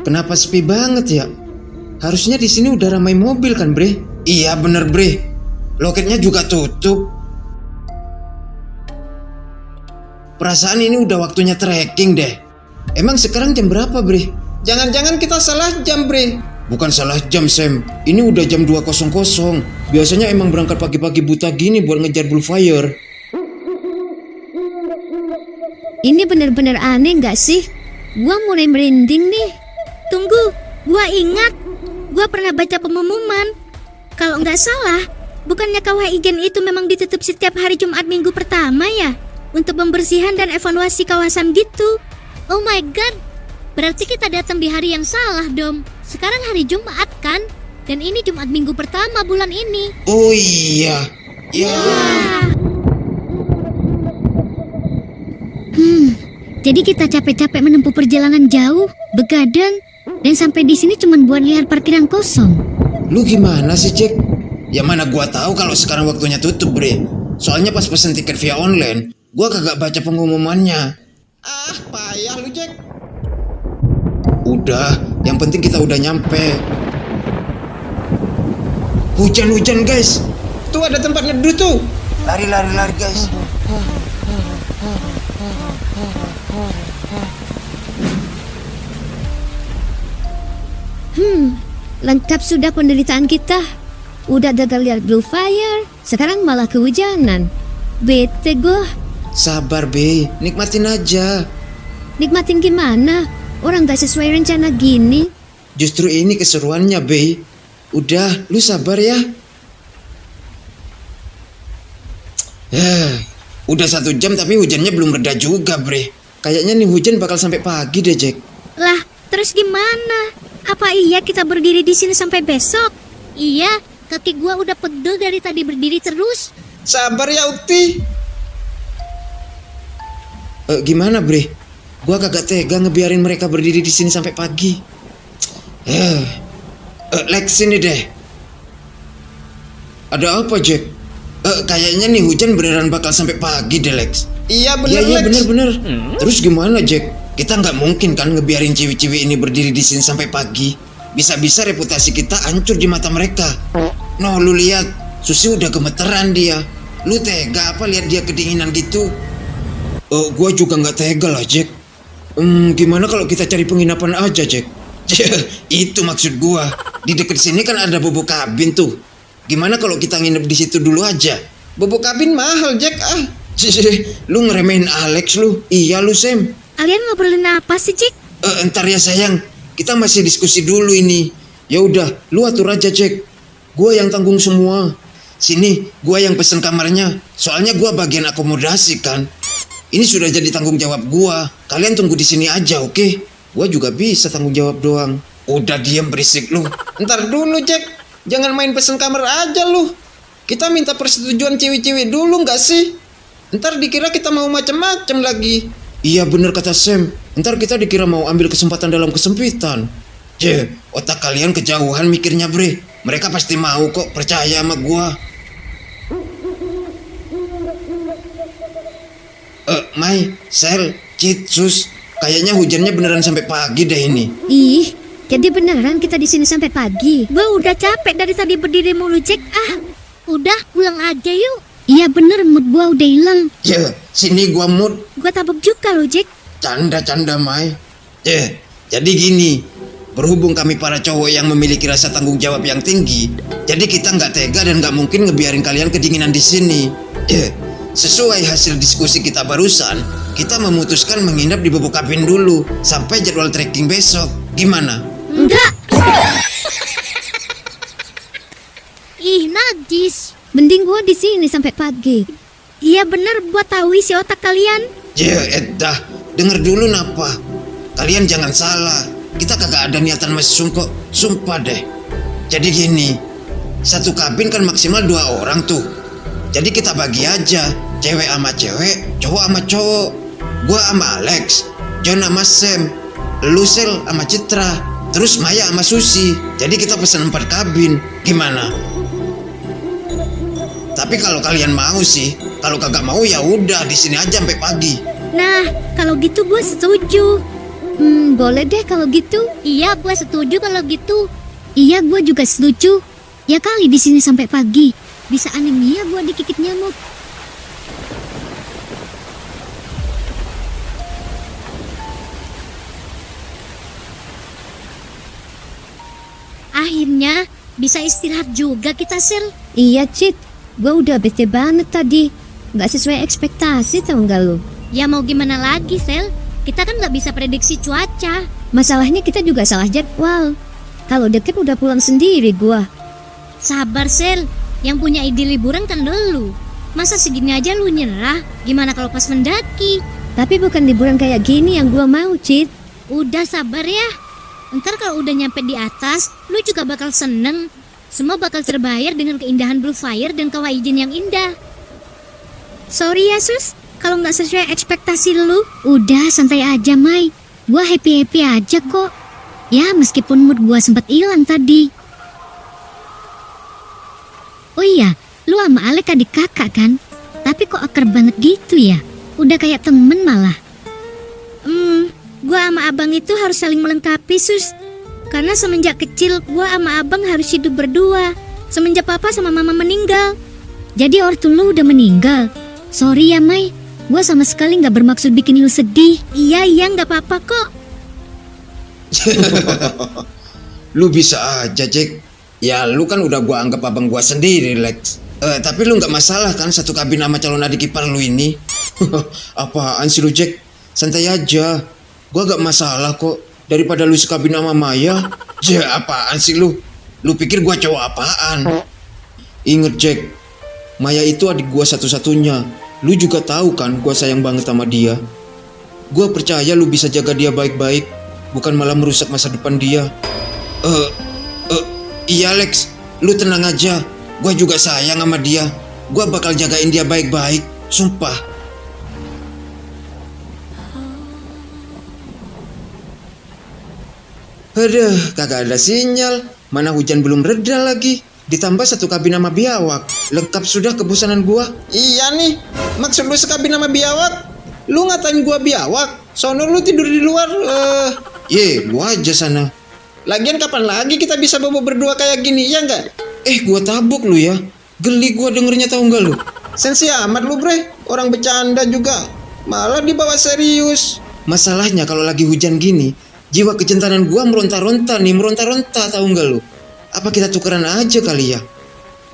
Kenapa sepi banget ya? Harusnya di sini udah ramai mobil kan, Bre? Iya bener, Bre. Loketnya juga tutup. Perasaan ini udah waktunya trekking deh. Emang sekarang jam berapa, Bre? Jangan-jangan kita salah jam, Bre. Bukan salah jam, Sam. Ini udah jam 2.00. Biasanya emang berangkat pagi-pagi buta gini buat ngejar bullfire. Ini bener-bener aneh gak sih? Gua mulai merinding nih. Tunggu, gua ingat. Gua pernah baca pengumuman. Kalau nggak salah, bukannya kawah ijen itu memang ditutup setiap hari Jumat minggu pertama ya? Untuk pembersihan dan evaluasi kawasan gitu. Oh my god, berarti kita datang di hari yang salah dong. Sekarang hari Jumat kan? Dan ini Jumat minggu pertama bulan ini. Oh iya. Ya. Jadi kita capek-capek menempuh perjalanan jauh, begadang, dan sampai di sini cuma buat lihat parkiran kosong. Lu gimana sih, Jack? Ya mana gua tahu kalau sekarang waktunya tutup, Bre. Soalnya pas pesen tiket via online, gua kagak baca pengumumannya. Ah, payah lu, Jack. Udah, yang penting kita udah nyampe. Hujan-hujan, guys. Tuh ada tempat neduh tuh. Lari, guys. Lengkap sudah penderitaan kita. Udah gagal lihat blue fire, sekarang malah kehujanan. Bete gue. Sabar, Be. Nikmatin aja. Nikmatin gimana? Orang gak sesuai rencana gini. Justru ini keseruannya, Be. Udah, lu sabar ya. Udah 1 jam tapi hujannya belum reda juga, Bre. Kayaknya nih hujan bakal sampai pagi deh, Jack. Lah, terus gimana? Apa iya kita berdiri di sini sampai besok? Iya, kaki gua udah pegel dari tadi berdiri terus. Sabar ya, Ukti. Gimana, Bre? Gua kagak tega ngebiarin mereka berdiri di sini sampai pagi. Lex, sini deh. Ada apa, Jack? Kayaknya nih hujan beneran bakal sampai pagi deh, Lex. Iya bener, Lex. Iya bener. Terus gimana, Jack? Kita nggak mungkin kan ngebiarin ciwi-ciwi ini berdiri di sini sampai pagi. Bisa-bisa reputasi kita hancur di mata mereka. Noh, lu lihat, Susi udah gemeteran dia. Lu tega apa lihat dia kedinginan gitu? Gua juga nggak tega lah, Jack. Gimana kalau kita cari penginapan aja, Jack? Itu maksud gua. Di dekat sini kan ada bobo kabin tuh. Gimana kalau kita nginep di situ dulu aja? Bobo kabin mahal, Jack. Lu ngeremehin Alex lu. Iya lu, Sam. Kalian ngobrolin apa sih, Jack? Entar ya sayang, kita masih diskusi dulu ini. Ya udah, lu atur aja, Jack. Gua yang tanggung semua. Sini, gua yang pesen kamarnya. Soalnya gua bagian akomodasi kan. Ini sudah jadi tanggung jawab gua. Kalian tunggu di sini aja, oke? Gua juga bisa tanggung jawab doang. Udah diem berisik lu. Entar dulu, Jack. Jangan main pesen kamar aja lu. Kita minta persetujuan cewek-cewek dulu nggak sih? Ntar dikira kita mau macem-macem lagi. Iya bener kata Sam. Ntar kita dikira mau ambil kesempatan dalam kesempitan. Otak kalian kejauhan mikirnya, Bre. Mereka pasti mau kok, percaya sama gua. Mai, Sel, Cit, Sus. Kayaknya hujannya beneran sampai pagi deh ini. Ih, jadi beneran kita di sini sampai pagi. Gua udah capek dari tadi berdiri mulu, Jack. Udah pulang aja yuk. Iya bener, mood gua udah hilang. Sini gua mood. Gua tabok juga loh, Jack. Canda, Mai. Jadi gini. Berhubung kami para cowok yang memiliki rasa tanggung jawab yang tinggi, jadi kita nggak tega dan nggak mungkin ngebiarin kalian kedinginan di sini. Sesuai hasil diskusi kita barusan, kita memutuskan menginap di bobo kabin dulu sampai jadwal trekking besok. Gimana? Enggak. Ih, najis. Mending gua di sini sampai pagi. Iya bener, buat tahu isi otak kalian. Dah, denger dulu napa. Kalian jangan salah. Kita kagak ada niatan mesum kok. Sumpah deh. Jadi gini, satu kabin kan maksimal 2 orang tuh. Jadi kita bagi aja, cewek sama cewek, cowok sama cowok. Gua sama Alex, John sama Sam, lu Sel sama Citra, terus Maya sama Susi. Jadi kita pesen 4 kabin. Gimana? Tapi kalau kalian mau sih, kalau kagak mau ya udah di sini aja sampai pagi. Nah, kalau gitu gue setuju. Boleh deh kalau gitu. Iya, gue setuju kalau gitu. Iya, gue juga setuju. Ya kali di sini sampai pagi. Bisa anemia gue digigit nyamuk. Akhirnya bisa istirahat juga kita, Sil. Iya, Cit. Gue udah bete banget tadi. Gak sesuai ekspektasi, tau gak lu? Ya mau gimana lagi, Sel? Kita kan nggak bisa prediksi cuaca. Masalahnya kita juga salah jadwal. Kalau deket udah pulang sendiri gua. Sabar, Sel. Yang punya ide liburan kan lu. Masa segini aja lu nyerah? Gimana kalau pas mendaki? Tapi bukan liburan kayak gini yang gua mau, Cit. Udah sabar ya. Ntar kalau udah nyampe di atas, lu juga bakal seneng. Semua bakal terbayar dengan keindahan Blue Fire dan Kawah Ijen yang indah. Sorry ya, Sus. Kalau nggak sesuai ekspektasi lu. Udah, santai aja, Mai. Gua happy-happy aja kok. Ya, meskipun mood gua sempat hilang tadi. Oh iya, lu sama Alek adik kakak kan? Tapi kok akrab banget gitu ya? Udah kayak temen malah. Gua sama abang itu harus saling melengkapi, Sus. Karena semenjak kecil, gua sama abang harus hidup berdua. Semenjak papa sama mama meninggal. Jadi ortu lu udah meninggal? Sorry ya, Mai. Gua sama sekali gak bermaksud bikin lu sedih. Iya, gak apa-apa kok. Lu bisa aja, Jack. Ya lu kan udah gua anggap abang gua sendiri, Lex. Tapi lu nggak masalah kan satu kabin sama calon adik ipar lu ini? Apaan sih lu, Jack? Santai aja. Gua gak masalah kok. Daripada lu sekabin sama Maya. Ya apaan sih lu? Lu pikir gua cowok apaan? Ingat, Jack. Maya itu adik gua satu-satunya. Lu juga tahu kan gua sayang banget sama dia. Gua percaya lu bisa jaga dia baik-baik, bukan malah merusak masa depan dia. Iya, Lex, lu tenang aja. Gua juga sayang sama dia. Gua bakal jagain dia baik-baik, sumpah. Aduh, kagak ada sinyal. Mana hujan belum reda lagi. Ditambah satu kabin sama biawak. Lengkap sudah kebosanan gua. Iya nih, maksud lu sekabin sama biawak? Lu ngatain gua biawak? Sono lu tidur di luar. Lu aja sana. Lagian kapan lagi kita bisa bobo berdua kayak gini, ya enggak? Gua tabok lu ya. Geli gua dengernya, tahu nggak lu? Sensi amat lu, bre. Orang bercanda juga malah dibawa serius. Masalahnya kalau lagi hujan gini, jiwa kecintaan gua meronta-ronta, tahu nggak lu? Apa kita tukeran aja kali ya?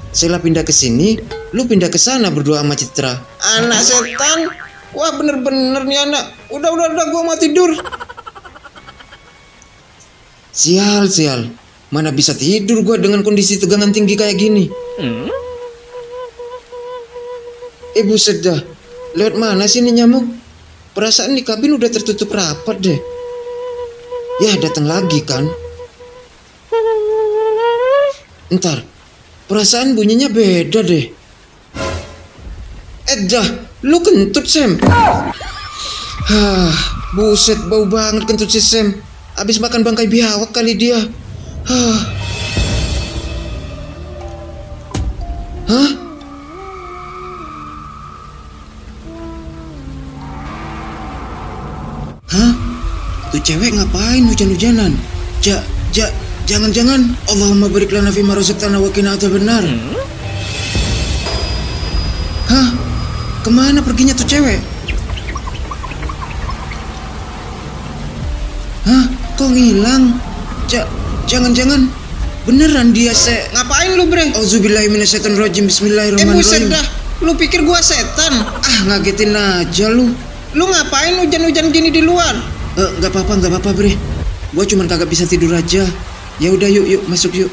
Sela pindah ke sini, lu pindah ke sana berdua sama Citra. Anak setan. Wah, bener-bener nih anak. Udah gua mau tidur. Sial. Mana bisa tidur gua dengan kondisi tegangan tinggi kayak gini? Buset dah. Lewat mana sih ini nyamuk? Perasaan di kabin udah tertutup rapat deh. Ya, datang lagi kan? Entar, perasaan bunyinya beda deh. Lu kentut, Sam. Buset, bau banget kentut si Sam. Abis makan bangkai biawak kali dia. Hah? Tuh cewek ngapain hujan-hujanan? Jangan-jangan Allahumma barik lana fima razaqtana wa qina adzabannar. Hah? Kemana perginya tuh cewek? Hah? Kok ngilang? Jangan-jangan beneran dia Ngapain lu, bre? Auzubillahi minasyaitonirrajim. Buset Bismillahirrahmanirrahim. dah. Lu pikir gua setan? Ngagetin aja lu. Lu ngapain hujan-hujan gini di luar? Nggak apa-apa, bre. Gua cuman kagak bisa tidur aja. Ya udah, yuk masuk yuk.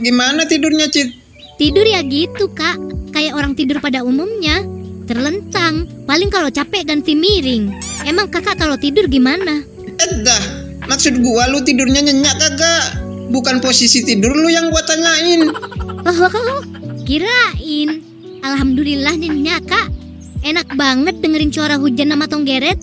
Gimana tidurnya, Cit? Tidur ya gitu, Kak. Kayak orang tidur pada umumnya. Terlentang. Paling kalau capek ganti miring. Emang kakak kalau tidur gimana? Maksud gua lu tidurnya nyenyak kagak? Bukan posisi tidur lu yang gua tanyain. Oh, kirain. Alhamdulillah nyenyak, Kak. Enak banget dengerin suara hujan sama tonggeret.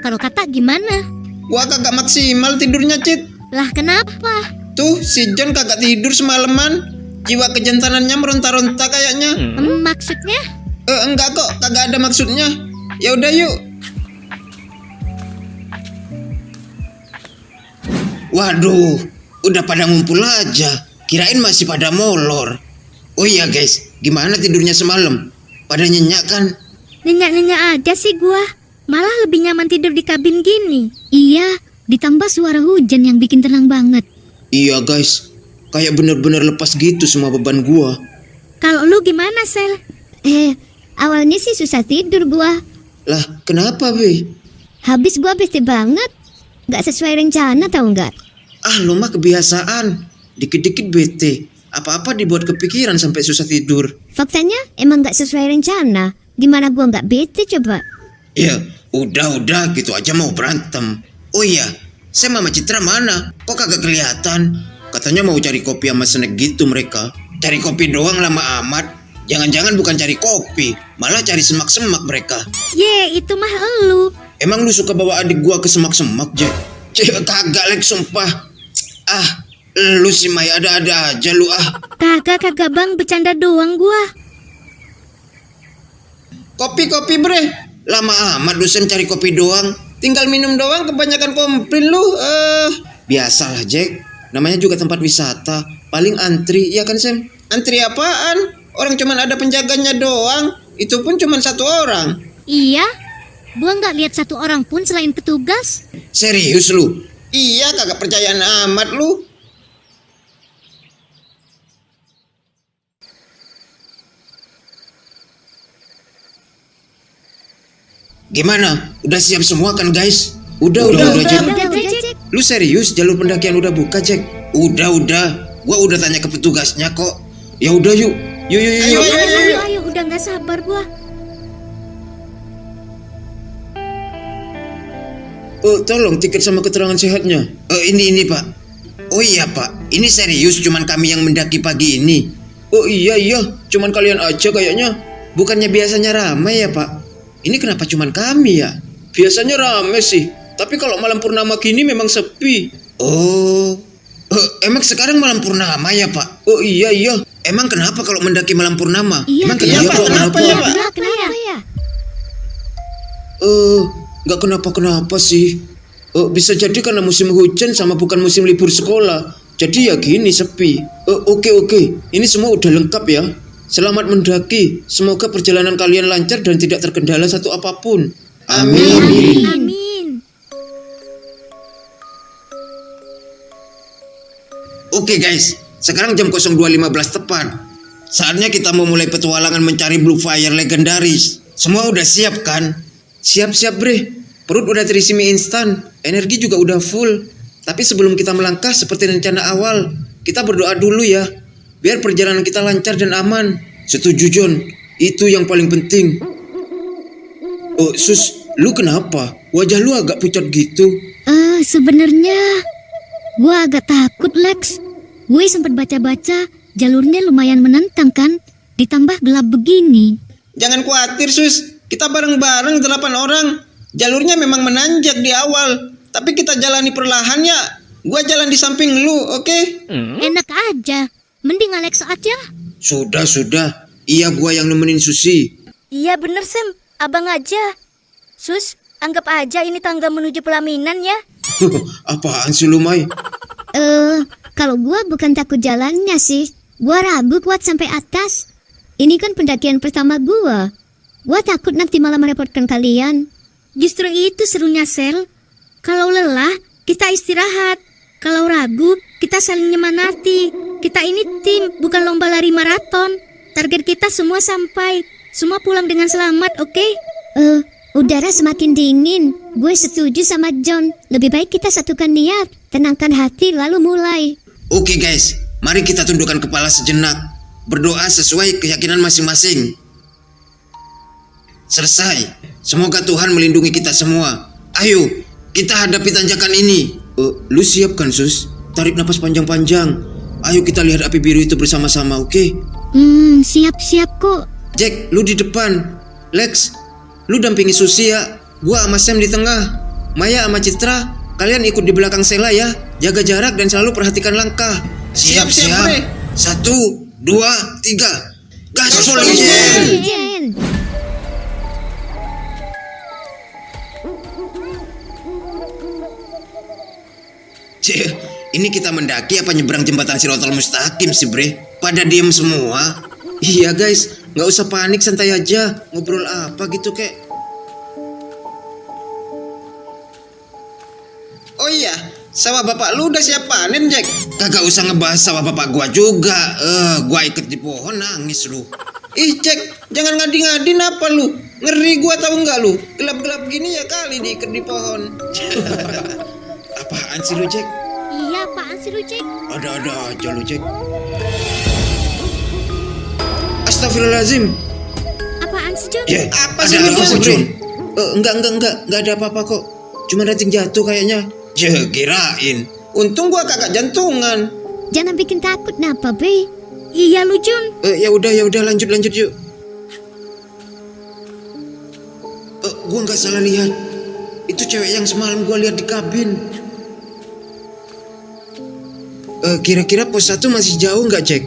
Kalau kata gimana? Gua kagak maksimal tidurnya, Cit. Lah kenapa? Tuh, si John kagak tidur semalaman. Jiwa kejantanannya meronta-ronta kayaknya. Maksudnya? Enggak kok, kagak ada maksudnya. Ya udah yuk. Waduh, udah pada ngumpul aja. Kirain masih pada molor. Oh iya guys, gimana tidurnya semalam? Pada nyenyak kan? Nyenyak-nyenyak aja sih gua. Malah lebih nyaman tidur di kabin gini. Iya, ditambah suara hujan yang bikin tenang banget. Iya guys, kayak bener-bener lepas gitu semua beban gua. Kalau lu gimana, Sel? Awalnya sih susah tidur gua. Lah, kenapa Be? Habis gua bete banget. Gak sesuai rencana tau nggak? Ah, lo mah kebiasaan. Dikit-dikit bete. Apa-apa dibuat kepikiran sampai susah tidur. Faktanya emang gak sesuai rencana. Gimana gua gak bete coba? Ya, udah gitu aja mau berantem. Oh iya, saya Mama Citra mana? Kok kagak kelihatan? Katanya mau cari kopi sama snack gitu mereka. Cari kopi doang lama amat. Jangan-jangan bukan cari kopi, malah cari semak-semak mereka. Ye, itu mah elu. Emang lu suka bawa adik gua ke semak-semak, Jack? Kagak Lex, sumpah. Ah, lu sih Mai ada-ada aja lu ah. Kagak bang, bercanda doang gua. Kopi bre. Lama amat dosen cari kopi doang. Tinggal minum doang kebanyakan komplain lu. Biasalah Jack, namanya juga tempat wisata. Paling antri, ya kan Sam? Antri apaan? Orang cuman ada penjaganya doang. Itu pun cuman satu orang. Iya, gua gak lihat satu orang pun selain petugas. Serius lu? Iya, kagak percayaan amat lu. Gimana? Udah siap semua kan guys? Udah Jack. Jack. Lu serius jalur pendakian udah buka Jack? Udah. Gua udah tanya ke petugasnya kok. Ya udah yuk. Yuk. Ayo, udah nggak sabar gua. Tolong tiket sama keterangan sehatnya. Ini Pak. Oh iya Pak, ini serius cuman kami yang mendaki pagi ini. Oh iya, cuman kalian aja kayaknya. Bukannya biasanya ramai ya Pak? Ini kenapa cuman kami ya? Biasanya ramai sih, tapi kalau malam purnama gini memang sepi. Oh, emang sekarang malam purnama ya Pak? Oh iya. Emang kenapa kalau mendaki malam purnama? Iya, kenapa ya Pak? Kenapa ya? Nggak kenapa-kenapa sih. Bisa jadi karena musim hujan sama bukan musim libur sekolah. Jadi ya gini sepi. Oke. Ini semua udah lengkap ya. Selamat mendaki. Semoga perjalanan kalian lancar dan tidak terkendala satu apapun. Amin. Oke guys, sekarang jam 02.15 tepat. Saatnya kita memulai petualangan mencari Blue Fire legendaris. Semua udah siap kan? Siap bre. Perut udah terisi mie instan, energi juga udah full. Tapi sebelum kita melangkah seperti rencana awal, kita berdoa dulu ya, biar perjalanan kita lancar dan aman. Setuju John, itu yang paling penting. Oh Sus, lu kenapa? Wajah lu agak pucat gitu. Sebenarnya gua agak takut Lex. Gue sempat baca-baca, jalurnya lumayan menantang kan, ditambah gelap begini. Jangan khawatir Sus, kita bareng-bareng 8 orang. Jalurnya memang menanjak di awal, tapi kita jalani perlahan ya. Gua jalan di samping lu, oke? Enak aja, mending Alex aja. Sudah. Iya gua yang nemenin Susi. Iya bener Sam, abang aja. Sus, anggap aja ini tangga menuju pelaminan ya. Apaan sih lu Mai? Kalau gua bukan takut jalannya sih. Gua ragu kuat sampai atas. Ini kan pendakian pertama gua. Gua takut nanti malah merepotkan kalian. Justru itu serunya Sel. Kalau lelah, kita istirahat. Kalau ragu, kita saling nyemangati. Kita ini tim, bukan lomba lari maraton. Target kita semua sampai. Semua pulang dengan selamat, oke? Udara semakin dingin. Gue setuju sama John. Lebih baik kita satukan niat, tenangkan hati lalu mulai. Oke guys, mari kita tundukkan kepala sejenak. Berdoa sesuai keyakinan masing-masing. Selesai. Semoga Tuhan melindungi kita semua. Ayo, kita hadapi tanjakan ini. Lu siap kan Sus? Tarik napas panjang-panjang. Ayo kita lihat api biru itu bersama-sama, oke? Siap kok. Jack, lu di depan. Lex, lu dampingi Susi ya. Gua sama Sam di tengah. Maya sama Citra, kalian ikut di belakang Sela ya. Jaga jarak dan selalu perhatikan langkah. Siap, Bre. 1, 2, 3. Gaspol Legend. Legend. Legend. Cih, ini kita mendaki apa nyebrang jembatan Sirotol Mustaqim sih, Bre? Pada diem semua. Iya guys, nggak usah panik, santai aja. Ngobrol apa gitu kek. Oh iya, sawah bapak lu udah siap panen, Jack? Kagak usah ngebahas sawah bapak gua juga. Gua ikut di pohon nangis lu. Ih, Jack, jangan ngadi-ngadin apa lu? Ngeri gua tahu nggak lu? Gelap-gelap gini ya kali diikat di pohon. Apaan sih lu, Jack? Iya, apaan sih lu, Jack? Ada-ada aja lu, Jack. Astagfirullahaladzim. Apaan sih, John? Ya, Apa ada sih lu, apa sih, John? John? Enggak ada apa-apa kok. Cuma rating jatuh kayaknya. Kirain. Untung gua kagak jantungan. Jangan bikin takut napa, Bre. Iya lu, John. Ya udah lanjut yuk. Gua nggak salah lihat. Itu cewek yang semalam gua lihat di kabin. Kira-kira pos 1 masih jauh nggak, Jack?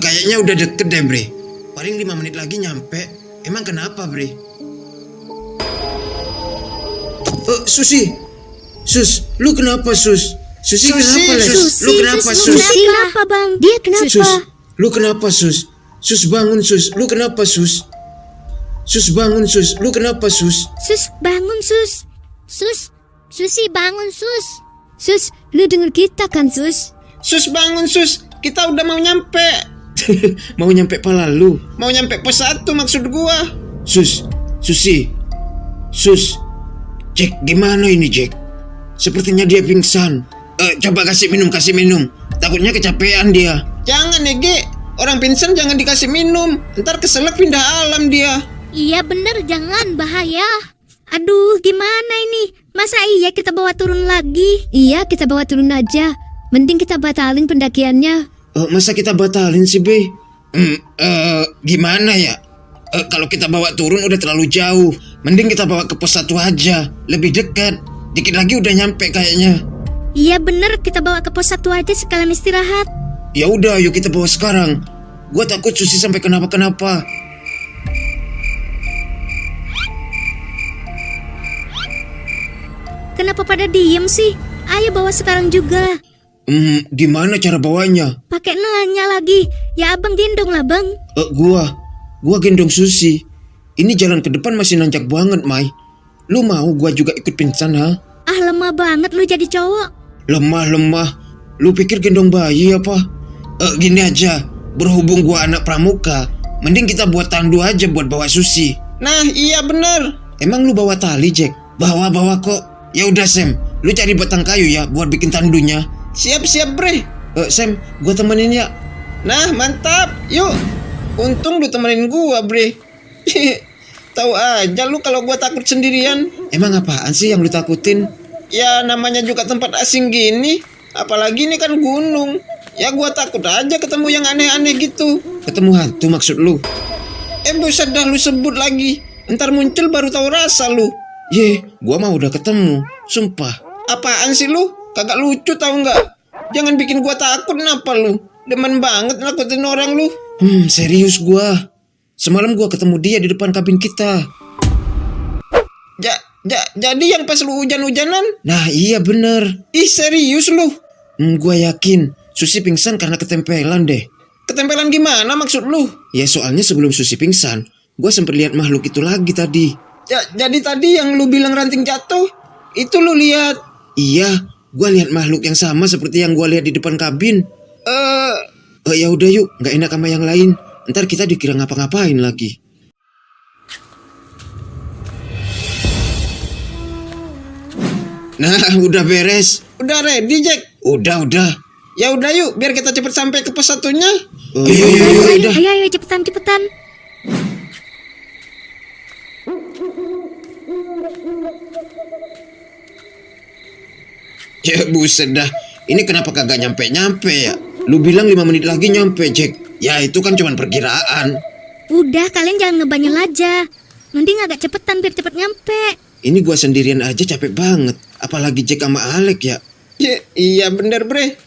Kayaknya udah deket deh, Bre. Paling 5 menit lagi nyampe. Emang kenapa, Bre? Sus, lu kenapa, Sus? Susi kenapa, Les? Lu kenapa, Sus? Susi. Kenapa, Bang? Dia kenapa? Sus, lu kenapa, Sus? Sus bangun, Sus. Lu kenapa, Sus? Sus bangun, Sus. Lu kenapa, Sus? Sus, bangun, Sus. Susi bangun, Sus. Sus, lu denger kita kan, Sus? Sus bangun, Sus. Kita udah mau nyampe. Mau nyampe pala lu. Mau nyampe pos 1 maksud gua. Susi. Jack, gimana ini, Jack? Sepertinya dia pingsan. Coba kasih minum. Takutnya kecapean dia. Jangan, Ege. Orang pingsan jangan dikasih minum. Ntar keselak pindah alam dia. Iya bener, jangan, bahaya. Aduh, gimana ini? Masa iya kita bawa turun lagi? Iya, kita bawa turun aja. Mending kita batalin pendakiannya. Masa kita batalin sih, Be? Gimana ya? Kalau kita bawa turun udah terlalu jauh. Mending kita bawa ke pos 1 aja. Lebih dekat. Dikit lagi udah nyampe kayaknya. Iya bener, kita bawa ke pos 1 aja sekalian istirahat. Ya udah, yuk kita bawa sekarang. Gua takut Susi sampai kenapa-kenapa. Kenapa pada diem sih? Ayo bawa sekarang juga. Gimana cara bawanya? Pakai nanya lagi. Ya abang gendong lah, Bang. Gua gendong Susi. Ini jalan ke depan masih nanjak banget, Mai. Lu mau gua juga ikut pingsan, ha? Ah, lemah banget lu jadi cowok. Lemah. Lu pikir gendong bayi apa? Gini aja. Berhubung gua anak pramuka, mending kita buat tandu aja buat bawa Susi. Nah, iya bener. Emang lu bawa tali, Jack? Bawa kok. Ya udah, Sam. Lu cari batang kayu ya buat bikin tandunya. Siap, Bre. Sam, gua temenin ya. Nah, mantap. Yuk. Untung lu temenin gua, Bre. Tahu aja lu kalau gua takut sendirian. Emang apaan sih yang lu takutin? Ya namanya juga tempat asing gini. Apalagi ini kan gunung. Ya gua takut aja ketemu yang aneh-aneh gitu. Ketemu hantu maksud lu? Buset dah lu sebut lagi. Ntar muncul baru tahu rasa lu. Gua mah udah ketemu. Sumpah. Apaan sih lu? Kagak lucu tahu nggak? Jangan bikin gua takut kenapa lu? Demen banget nakutin orang lu. Serius gua. Semalam gua ketemu dia di depan kabin kita. Jadi yang pas lu hujan-hujanan? Nah iya bener. Ih serius lu? Gua yakin Susi pingsan karena ketempelan deh. Ketempelan gimana maksud lu? Ya soalnya sebelum Susi pingsan, gua sempet lihat makhluk itu lagi tadi. Jadi tadi yang lu bilang ranting jatuh, itu lu lihat? Iya, gua lihat makhluk yang sama seperti yang gua lihat di depan kabin. Ya udah yuk, nggak enak sama yang lain. Ntar kita dikira ngapa-ngapain lagi. Nah, udah beres. Udah ready, Jack? Udah. Ya udah yuk, biar kita cepet sampai ke pos 1-nya. Iya. Ayo cepetan. Ya buset dah. Ini kenapa kagak nyampe ya? Lu bilang 5 menit lagi nyampe, Jack. Ya itu kan cuma perkiraan. Udah, kalian jangan ngebanyol aja. Mending agak cepetan biar cepet nyampe. Ini gua sendirian aja capek banget. Apalagi Jack sama Alex ya. Iya bener bre.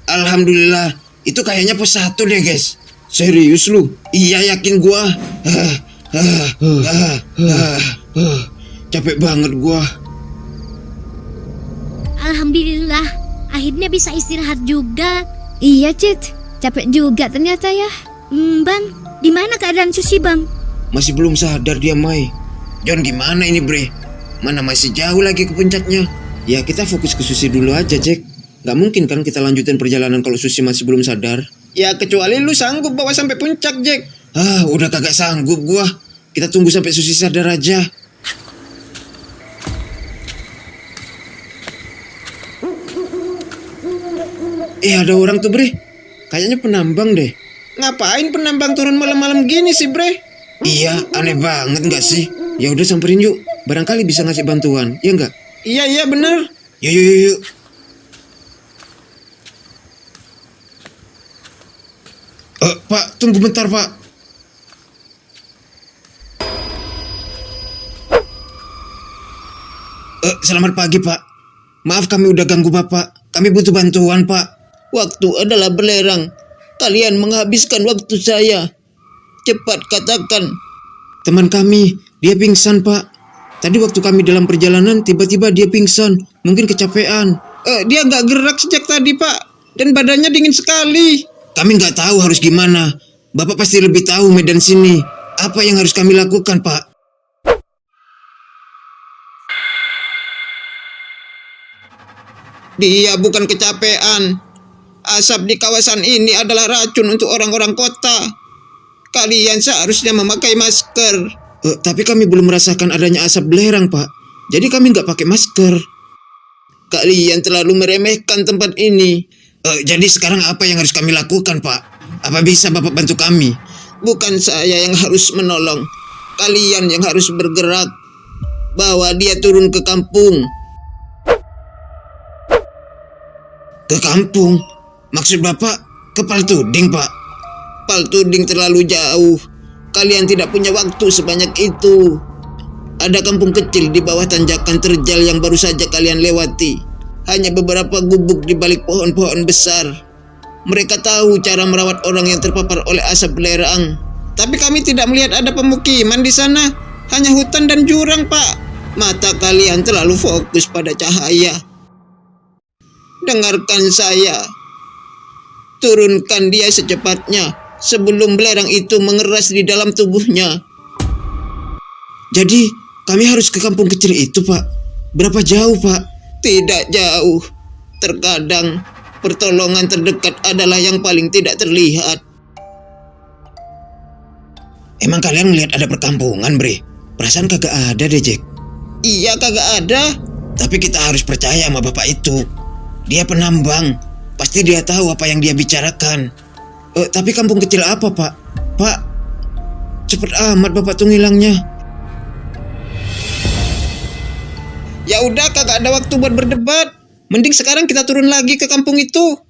Alhamdulillah, itu kayaknya pos 1 deh guys. Serius lu? Iya yakin gua. Capek banget gua. Alhamdulillah, akhirnya bisa istirahat juga. Iya, Cit. Capek juga ternyata ya. Bang, di mana keadaan Susi, Bang? Masih belum sadar dia, Mai. John gimana ini bre? Mana masih jauh lagi ke puncaknya. Ya kita fokus ke Susi dulu aja Jack. Gak mungkin kan kita lanjutin perjalanan kalau Susi masih belum sadar. Ya kecuali lu sanggup bawa sampai puncak Jack. Udah kagak sanggup gua. Kita tunggu sampai Susi sadar aja. Ada orang tuh bre. Kayaknya penambang deh. Ngapain penambang turun malam-malam gini sih bre? Iya, aneh banget nggak sih? Ya udah samperin yuk. Barangkali bisa ngasih bantuan, ya nggak? Iya bener. Yuk. Pak, tunggu bentar Pak. Selamat pagi Pak. Maaf kami udah ganggu Bapak. Kami butuh bantuan Pak. Waktu adalah belerang. Kalian menghabiskan waktu saya. Cepat katakan. Teman kami, dia pingsan Pak. Tadi waktu kami dalam perjalanan tiba-tiba dia pingsan. Mungkin kecapean. Dia nggak gerak sejak tadi Pak. Dan badannya dingin sekali. Kami nggak tahu harus gimana. Bapak pasti lebih tahu medan sini. Apa yang harus kami lakukan Pak? Dia bukan kecapean. Asap di kawasan ini adalah racun untuk orang-orang kota. Kalian seharusnya memakai masker. Tapi kami belum merasakan adanya asap belerang, Pak. Jadi kami nggak pakai masker. Kalian terlalu meremehkan tempat ini. Jadi sekarang apa yang harus kami lakukan, Pak? Apa bisa Bapak bantu kami? Bukan saya yang harus menolong. Kalian yang harus bergerak. Bawa dia turun ke kampung. Ke kampung? Maksud Bapak ke Paltuding, Pak? Paltuding terlalu jauh. Kalian tidak punya waktu sebanyak itu. Ada kampung kecil di bawah tanjakan terjal yang baru saja kalian lewati. Hanya beberapa gubuk di balik pohon-pohon besar. Mereka tahu cara merawat orang yang terpapar oleh asap belerang. Tapi kami tidak melihat ada pemukiman di sana. Hanya hutan dan jurang, Pak. Mata kalian terlalu fokus pada cahaya. Dengarkan saya. Turunkan dia secepatnya sebelum belerang itu mengeras di dalam tubuhnya. Jadi kami harus ke kampung kecil itu, Pak. Berapa jauh, Pak? Tidak jauh. Terkadang pertolongan terdekat adalah yang paling tidak terlihat. Emang kalian melihat ada perkampungan, Bre? Perasaan kagak ada deh, Jack. Iya, kagak ada. Tapi kita harus percaya sama bapak itu. Dia penambang. Pasti dia tahu apa yang dia bicarakan. Tapi kampung kecil apa, Pak? Pak, cepet amat bapak tuh ngilangnya. Ya udah, kagak ada waktu buat berdebat. Mending sekarang kita turun lagi ke kampung itu.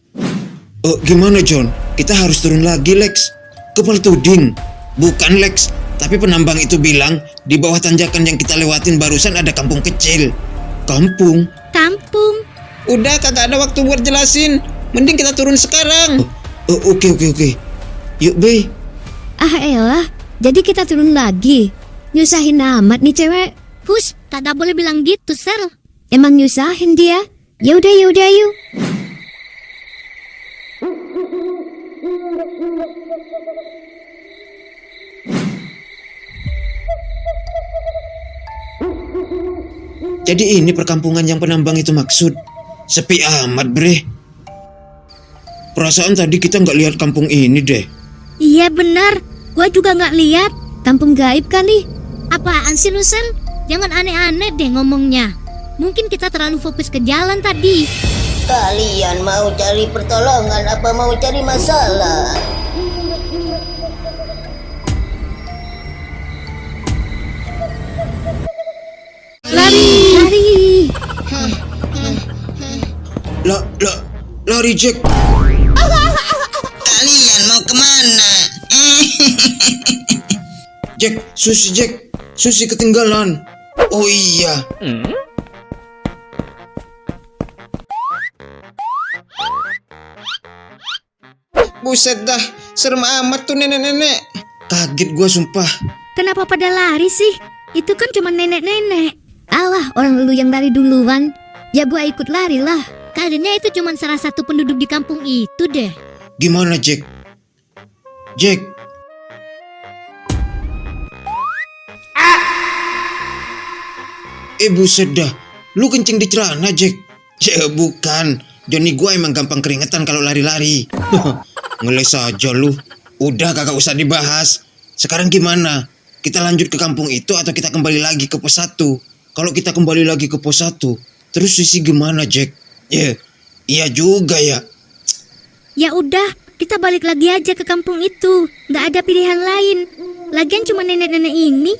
Gimana, John? Kita harus turun lagi, Lex. Ke Paltuding. Bukan, Lex. Tapi penambang itu bilang di bawah tanjakan yang kita lewatin barusan ada kampung kecil. Kampung? Udah, kagak ada waktu buat jelasin. Mending kita turun sekarang. Oke. Yuk, Bey. Elah, jadi kita turun lagi. Nyusahin amat nih cewek. Hus, tak boleh bilang gitu, Sel. Emang nyusahin dia? Yaudah yuk. Jadi ini perkampungan yang penambang itu maksud. Sepi amat, Bre. Perasaan tadi kita nggak lihat kampung ini deh. Iya benar, gua juga nggak lihat. Kampung gaib kali. Apaan sih lu, Sel? Jangan aneh-aneh deh ngomongnya. Mungkin kita terlalu fokus ke jalan tadi. Kalian mau cari pertolongan apa mau cari masalah? Lari. Lari, Jack. Kalian mau kemana? Jack, Susi ketinggalan. Oh iya. Buset dah, serem amat tuh nenek-nenek. Kaget gua sumpah. Kenapa pada lari sih? Itu kan cuma nenek-nenek. Alah, orang lu yang lari duluan. Ya gua ikut lari lah. Kayaknya itu cuma salah satu penduduk di kampung itu deh. Gimana Jack? Jack. Buset dah. Lu kencing di celana Jack? Ya bukan. Johnny gua emang gampang keringetan kalau lari-lari. Ngeles aja lu. Udah kagak usah dibahas. Sekarang gimana? Kita lanjut ke kampung itu atau kita kembali lagi ke pos 1? Kalau kita kembali lagi ke pos 1, terus Sisi gimana Jack? Iya juga ya. Ya udah, kita balik lagi aja ke kampung itu. Nggak ada pilihan lain. Lagian cuma nenek-nenek ini.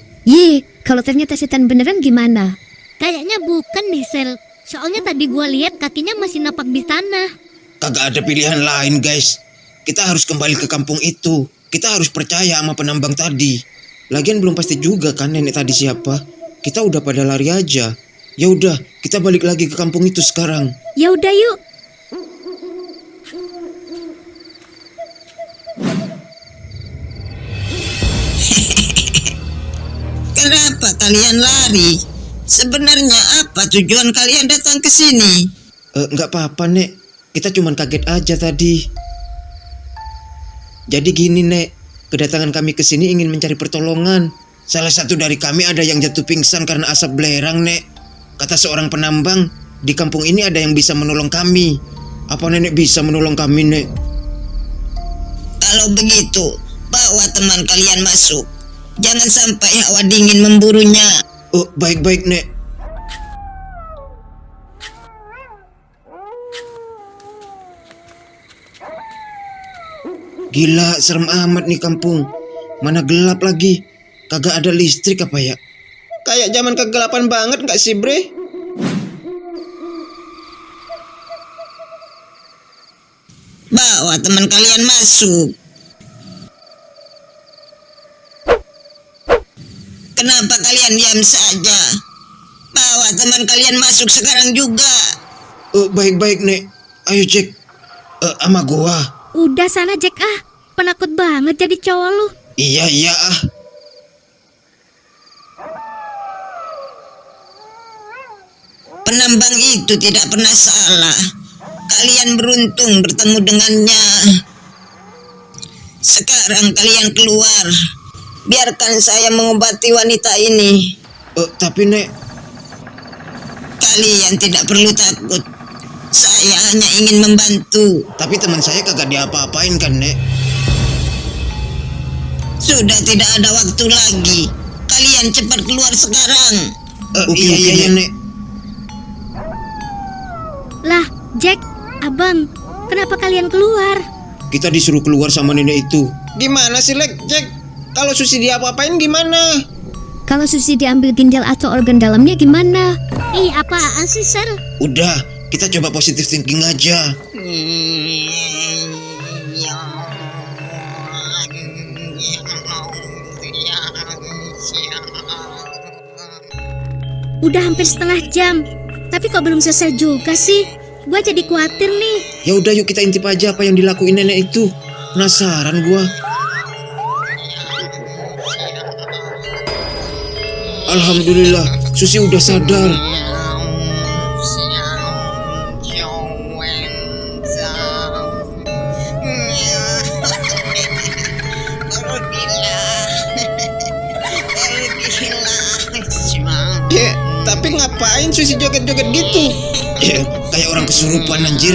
Kalau ternyata setan beneran gimana? Kayaknya bukan nih, Sel. Soalnya tadi gua lihat kakinya masih napak di tanah. Kagak ada pilihan lain guys. Kita harus kembali ke kampung itu. Kita harus percaya sama penambang tadi. Lagian belum pasti juga kan nenek tadi siapa. Kita udah pada lari aja. Ya udah, kita balik lagi ke kampung itu sekarang. Ya udah yuk. Kenapa kalian lari? Sebenarnya apa tujuan kalian datang ke sini? Nggak apa-apa Nek. Kita cuman kaget aja tadi. Jadi gini Nek, kedatangan kami ke sini ingin mencari pertolongan. Salah satu dari kami ada yang jatuh pingsan karena asap belerang Nek. Kata seorang penambang, di kampung ini ada yang bisa menolong kami. Apa Nenek bisa menolong kami Nek? Kalau begitu, bawa teman kalian masuk. Jangan sampai hawa dingin memburunya. Oh, baik-baik Nek. Gila, serem amat nih kampung. Mana gelap lagi. Kagak ada listrik apa ya? Kayak zaman kegelapan banget gak sih Bre? Bawa teman kalian masuk. Kenapa kalian diam saja? Bawa teman kalian masuk sekarang juga. Baik-baik Nek. Ayo Jack. Sama gua. Udah sana Jack ah. Penakut banget jadi cowok lu. Iya ah. Penambang itu tidak pernah salah. Kalian beruntung bertemu dengannya. Sekarang kalian keluar. Biarkan saya mengobati wanita ini. Tapi Nek. Kalian tidak perlu takut. Saya hanya ingin membantu. Tapi teman saya kagak diapa-apain kan Nek? Sudah tidak ada waktu lagi. Kalian cepat keluar sekarang. Iya Nek. Lah, Jack, Abang, kenapa kalian keluar? Kita disuruh keluar sama nenek itu. Gimana sih Jack? Kalau Susi diapa-apain gimana? Kalau Susi diambil ginjal atau organ dalamnya gimana? Apaan sih, Sel? Udah, kita coba positive thinking aja. Udah hampir setengah jam. Tapi kok belum selesai juga sih? Gua jadi khawatir nih. Ya udah yuk kita intip aja apa yang dilakuin nenek itu. Penasaran gua. Alhamdulillah, Susi udah sadar. Tapi ngapain Susi joget-joget gitu? Ya, kayak orang kesurupan anjir.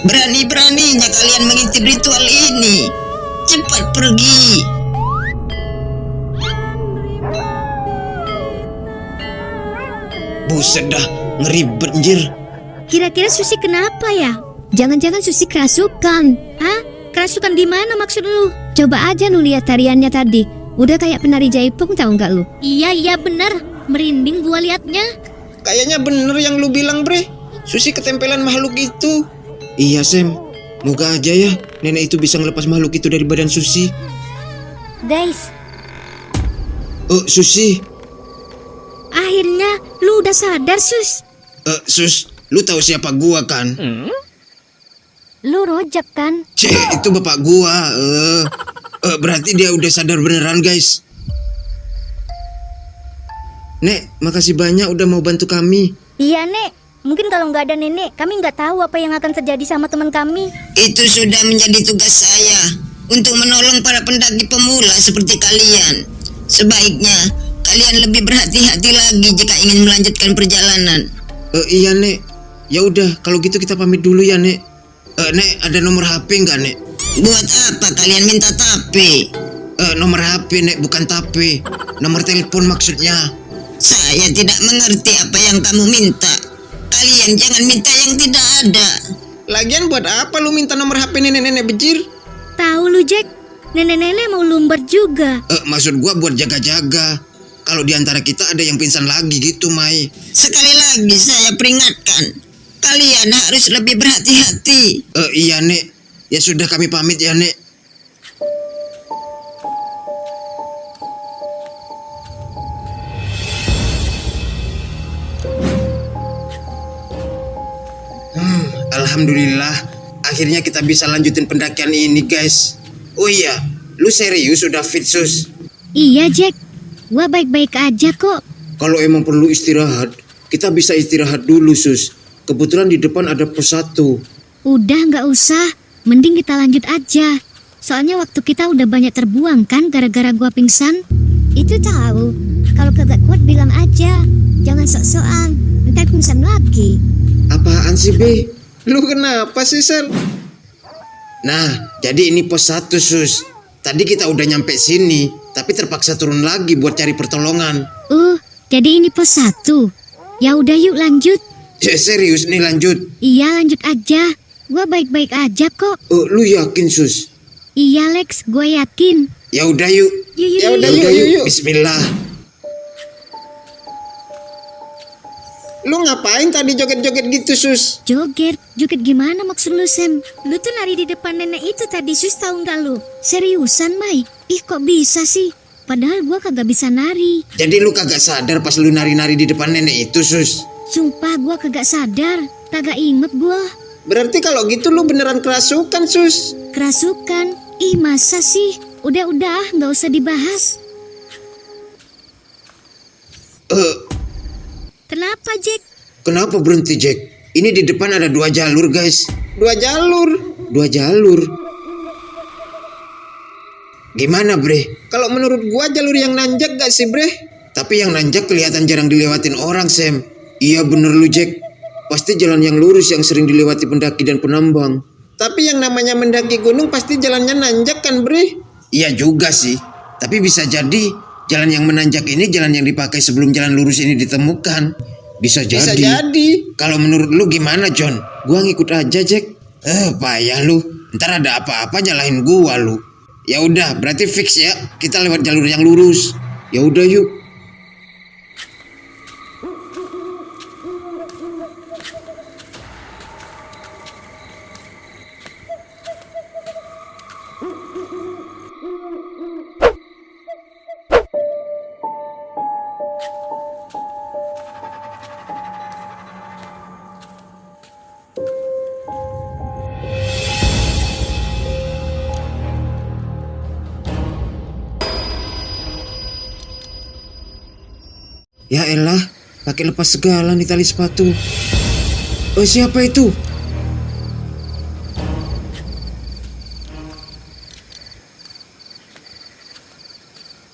Berani-beraninya kalian mengintip ritual ini. Cepat pergi. Buset dah, ngeribet anjir. Kira-kira Susi kenapa ya? Jangan-jangan Susi kerasukan. Hah? Kerasukan di mana maksud lu? Coba aja lu lihat tariannya tadi. Udah kayak penari jaipong, tahu nggak lu? Iya bener. Merinding gua liatnya. Kayaknya bener yang lu bilang Bre. Susi ketempelan makhluk itu. Iya Sam, Moga aja ya nenek itu bisa ngelepas makhluk itu dari badan Susi. Guys, Oh, Susi. akhirnya lu udah sadar, Sus. Sus, lu tahu siapa gua kan? Lu Rojak kan? Cek, itu bapak gua. Berarti dia udah sadar beneran, guys. Nek, makasih banyak udah mau bantu kami. Iya, Nek. Mungkin kalau nggak ada nenek, kami nggak tahu apa yang akan terjadi sama teman kami. Itu sudah menjadi tugas saya untuk menolong para pendaki pemula seperti kalian. Sebaiknya kalian lebih berhati-hati lagi jika ingin melanjutkan perjalanan. Iya, Nek. Ya udah, kalau gitu kita pamit dulu ya, Nek. Nek, ada nomor HP nggak, Nek? Buat apa kalian minta tape? Nomor HP, Nek, bukan tape. Nomor telepon maksudnya. Saya tidak mengerti apa yang kamu minta. Kalian jangan minta yang tidak ada. Lagian buat apa lu minta nomor HP nenek-nenek bejir? Tahu lu, Jack? Nenek-nenek mau lumbar juga. Maksud gua buat jaga-jaga. Kalau di antara kita ada yang pingsan lagi gitu, Mai. Sekali lagi saya peringatkan, kalian harus lebih berhati-hati. Iya, Nek. Ya sudah, kami pamit ya, Nek. Alhamdulillah, akhirnya kita bisa lanjutin pendakian ini, guys. Oh iya, lu serius udah fit, Sus? Iya, Jack. Gua baik-baik aja kok. Kalau emang perlu istirahat, kita bisa istirahat dulu, Sus. Kebetulan di depan ada pos 1. Udah nggak usah. Mending kita lanjut aja. Soalnya waktu kita udah banyak terbuang kan gara-gara gua pingsan. Itu tahu. Kalau kagak kuat bilang aja. Jangan sok-sokan. Ntar pingsan lagi. Apaan sih, Be? Lu kenapa sih, Sel? Nah, jadi ini pos 1, Sus. Tadi kita udah nyampe sini, tapi terpaksa turun lagi buat cari pertolongan. Jadi ini pos 1. Ya udah yuk lanjut. Serius nih, lanjut. Iya lanjut aja. Gua baik-baik aja kok. Lu yakin, Sus? Iya Lex, gue yakin. Ya udah yuk. Yuk. Ya udah yuk. Bismillah. Lu ngapain tadi joget-joget gitu, Sus? Joget gimana maksud lu, Sam? Lu tuh nari di depan nenek itu tadi, Sus, tahu nggak lu? Seriusan, Mai? Ih, kok bisa sih? Padahal gua kagak bisa nari. Jadi lu kagak sadar pas lu nari-nari di depan nenek itu, Sus? Sumpah gua kagak sadar. Kagak inget gua. Berarti kalau gitu lu beneran kerasukan, Sus? Kerasukan? Ih, masa sih? Udah, nggak usah dibahas. Kenapa, Jack? Kenapa berhenti, Jack? Ini di depan ada 2 jalur, guys. 2 jalur. Gimana, Bre? Kalau menurut gua jalur yang nanjak gak sih, Bre? Tapi yang nanjak kelihatan jarang dilewatin orang, Sam. Iya bener lu, Jack. Pasti jalan yang lurus yang sering dilewati pendaki dan penambang. Tapi yang namanya mendaki gunung pasti jalannya nanjak kan, Bre? Iya juga sih. Tapi bisa jadi jalan yang menanjak ini jalan yang dipakai sebelum jalan lurus ini ditemukan. Bisa jadi. Kalau menurut lu gimana, John? Gua ngikut aja, Jack. Payah lu. Ntar ada apa-apa nyalahin gua lu. Ya udah, berarti fix ya. Kita lewat jalur yang lurus. Ya udah yuk. Ya elah, pakai lepas segala nih tali sepatu. Siapa itu?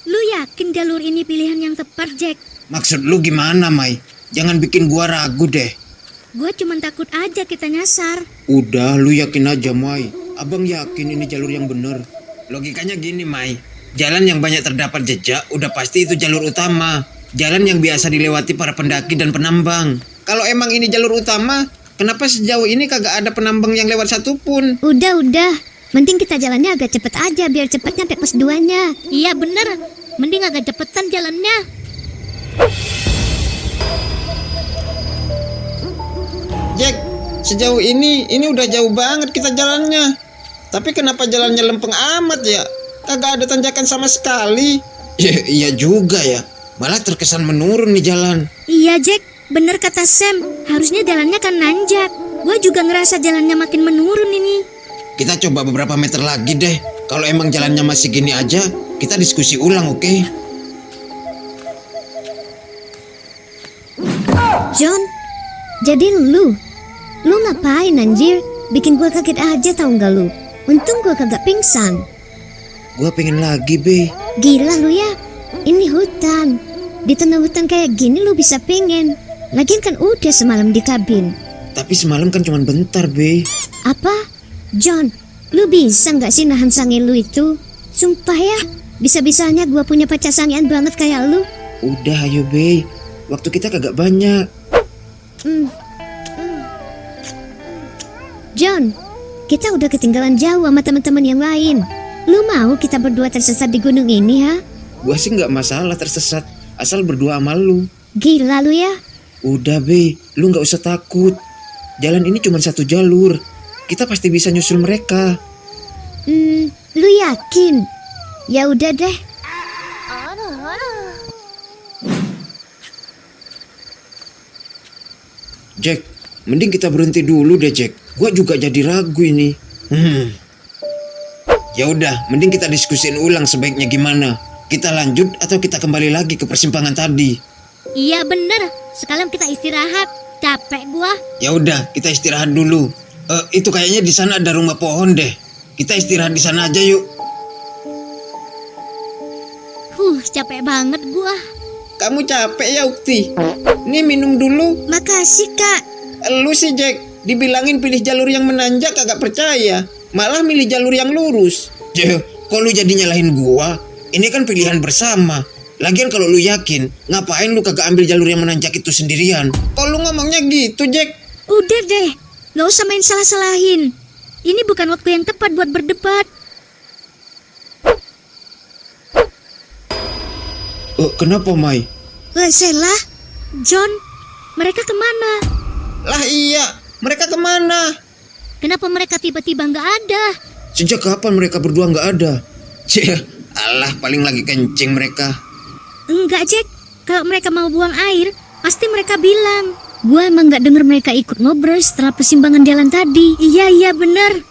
Lu yakin jalur ini pilihan yang tepat, Jack? Maksud lu gimana, Mai? Jangan bikin gua ragu deh. Gua cuma takut aja kita nyasar. Udah, lu yakin aja, Mai. Abang yakin ini jalur yang bener. Logikanya gini, Mai. Jalan yang banyak terdapat jejak, udah pasti itu jalur utama. Jalan yang biasa dilewati para pendaki dan penambang. Kalau emang ini jalur utama, kenapa sejauh ini kagak ada penambang yang lewat satupun? Udah. Mending kita jalannya agak cepet aja biar cepet nyampe pos 2-nya. Iya bener. Mending agak cepetan jalannya. Jack, Sejauh ini udah jauh banget kita jalannya. Tapi kenapa jalannya lempeng amat ya? Kagak ada tanjakan sama sekali. Ya, iya juga ya. Malah terkesan menurun nih jalan. Iya Jack, bener kata Sam. Harusnya jalannya kan nanjak. Gua juga ngerasa jalannya makin menurun ini. Kita coba beberapa meter lagi deh. Kalau emang jalannya masih gini aja, kita diskusi ulang, oke? John, jadi lu ngapain anjir? Bikin gua kaget aja tau nggak lu? Untung gua kagak pingsan. Gua pengen lagi, Be. Gila lu ya, ini hutan. Di tengah hutan kayak gini lu bisa pengen. Lagian kan udah semalam di kabin. Tapi semalam kan cuma bentar, Be. Apa? John, lu bisa nggak sih nahan sange lu itu? Sumpah ya, bisa-bisanya gua punya pacar sangean banget kayak lu. Udah, ayo, Be. Waktu kita kagak banyak. John, kita udah ketinggalan jauh sama teman-teman yang lain. Lu mau kita berdua tersesat di gunung ini, ha? Gua sih nggak masalah tersesat, asal berdua sama lu. Gila lu ya. Udah, Be. Lu nggak usah takut. Jalan ini cuma satu jalur. Kita pasti bisa nyusul mereka. Lu yakin? Ya udah deh. Jack, mending kita berhenti dulu deh, Jack. Gua juga jadi ragu ini. Ya udah, mending kita diskusiin ulang sebaiknya gimana. Kita lanjut atau kita kembali lagi ke persimpangan tadi? Iya bener, sekalian kita istirahat. Capek gua. Ya udah, kita istirahat dulu. Itu kayaknya di sana ada rumah pohon deh. Kita istirahat di sana aja yuk. Capek banget gua. Kamu capek ya, Ukti? Nih minum dulu. Makasih Kak. Lu sih, Jack, dibilangin pilih jalur yang menanjak kagak percaya. Malah milih jalur yang lurus. Kok lu jadi nyalahin gua? Ini kan pilihan bersama. Lagian kalau lu yakin, ngapain lu kagak ambil jalur yang menanjak itu sendirian? Kok lu ngomongnya gitu, Jack? Udah deh, gak usah main salah-salahin. Ini bukan waktu yang tepat buat berdebat. Kenapa, Mai? Sela, John, mereka kemana? Lah iya, mereka kemana? Kenapa mereka tiba-tiba gak ada? Sejak kapan mereka berdua nggak ada? Alah, paling lagi kencing mereka. Enggak Jack, kalau mereka mau buang air, pasti mereka bilang. Gua emang gak denger mereka ikut ngobrol setelah persimpangan jalan tadi. Iya bener.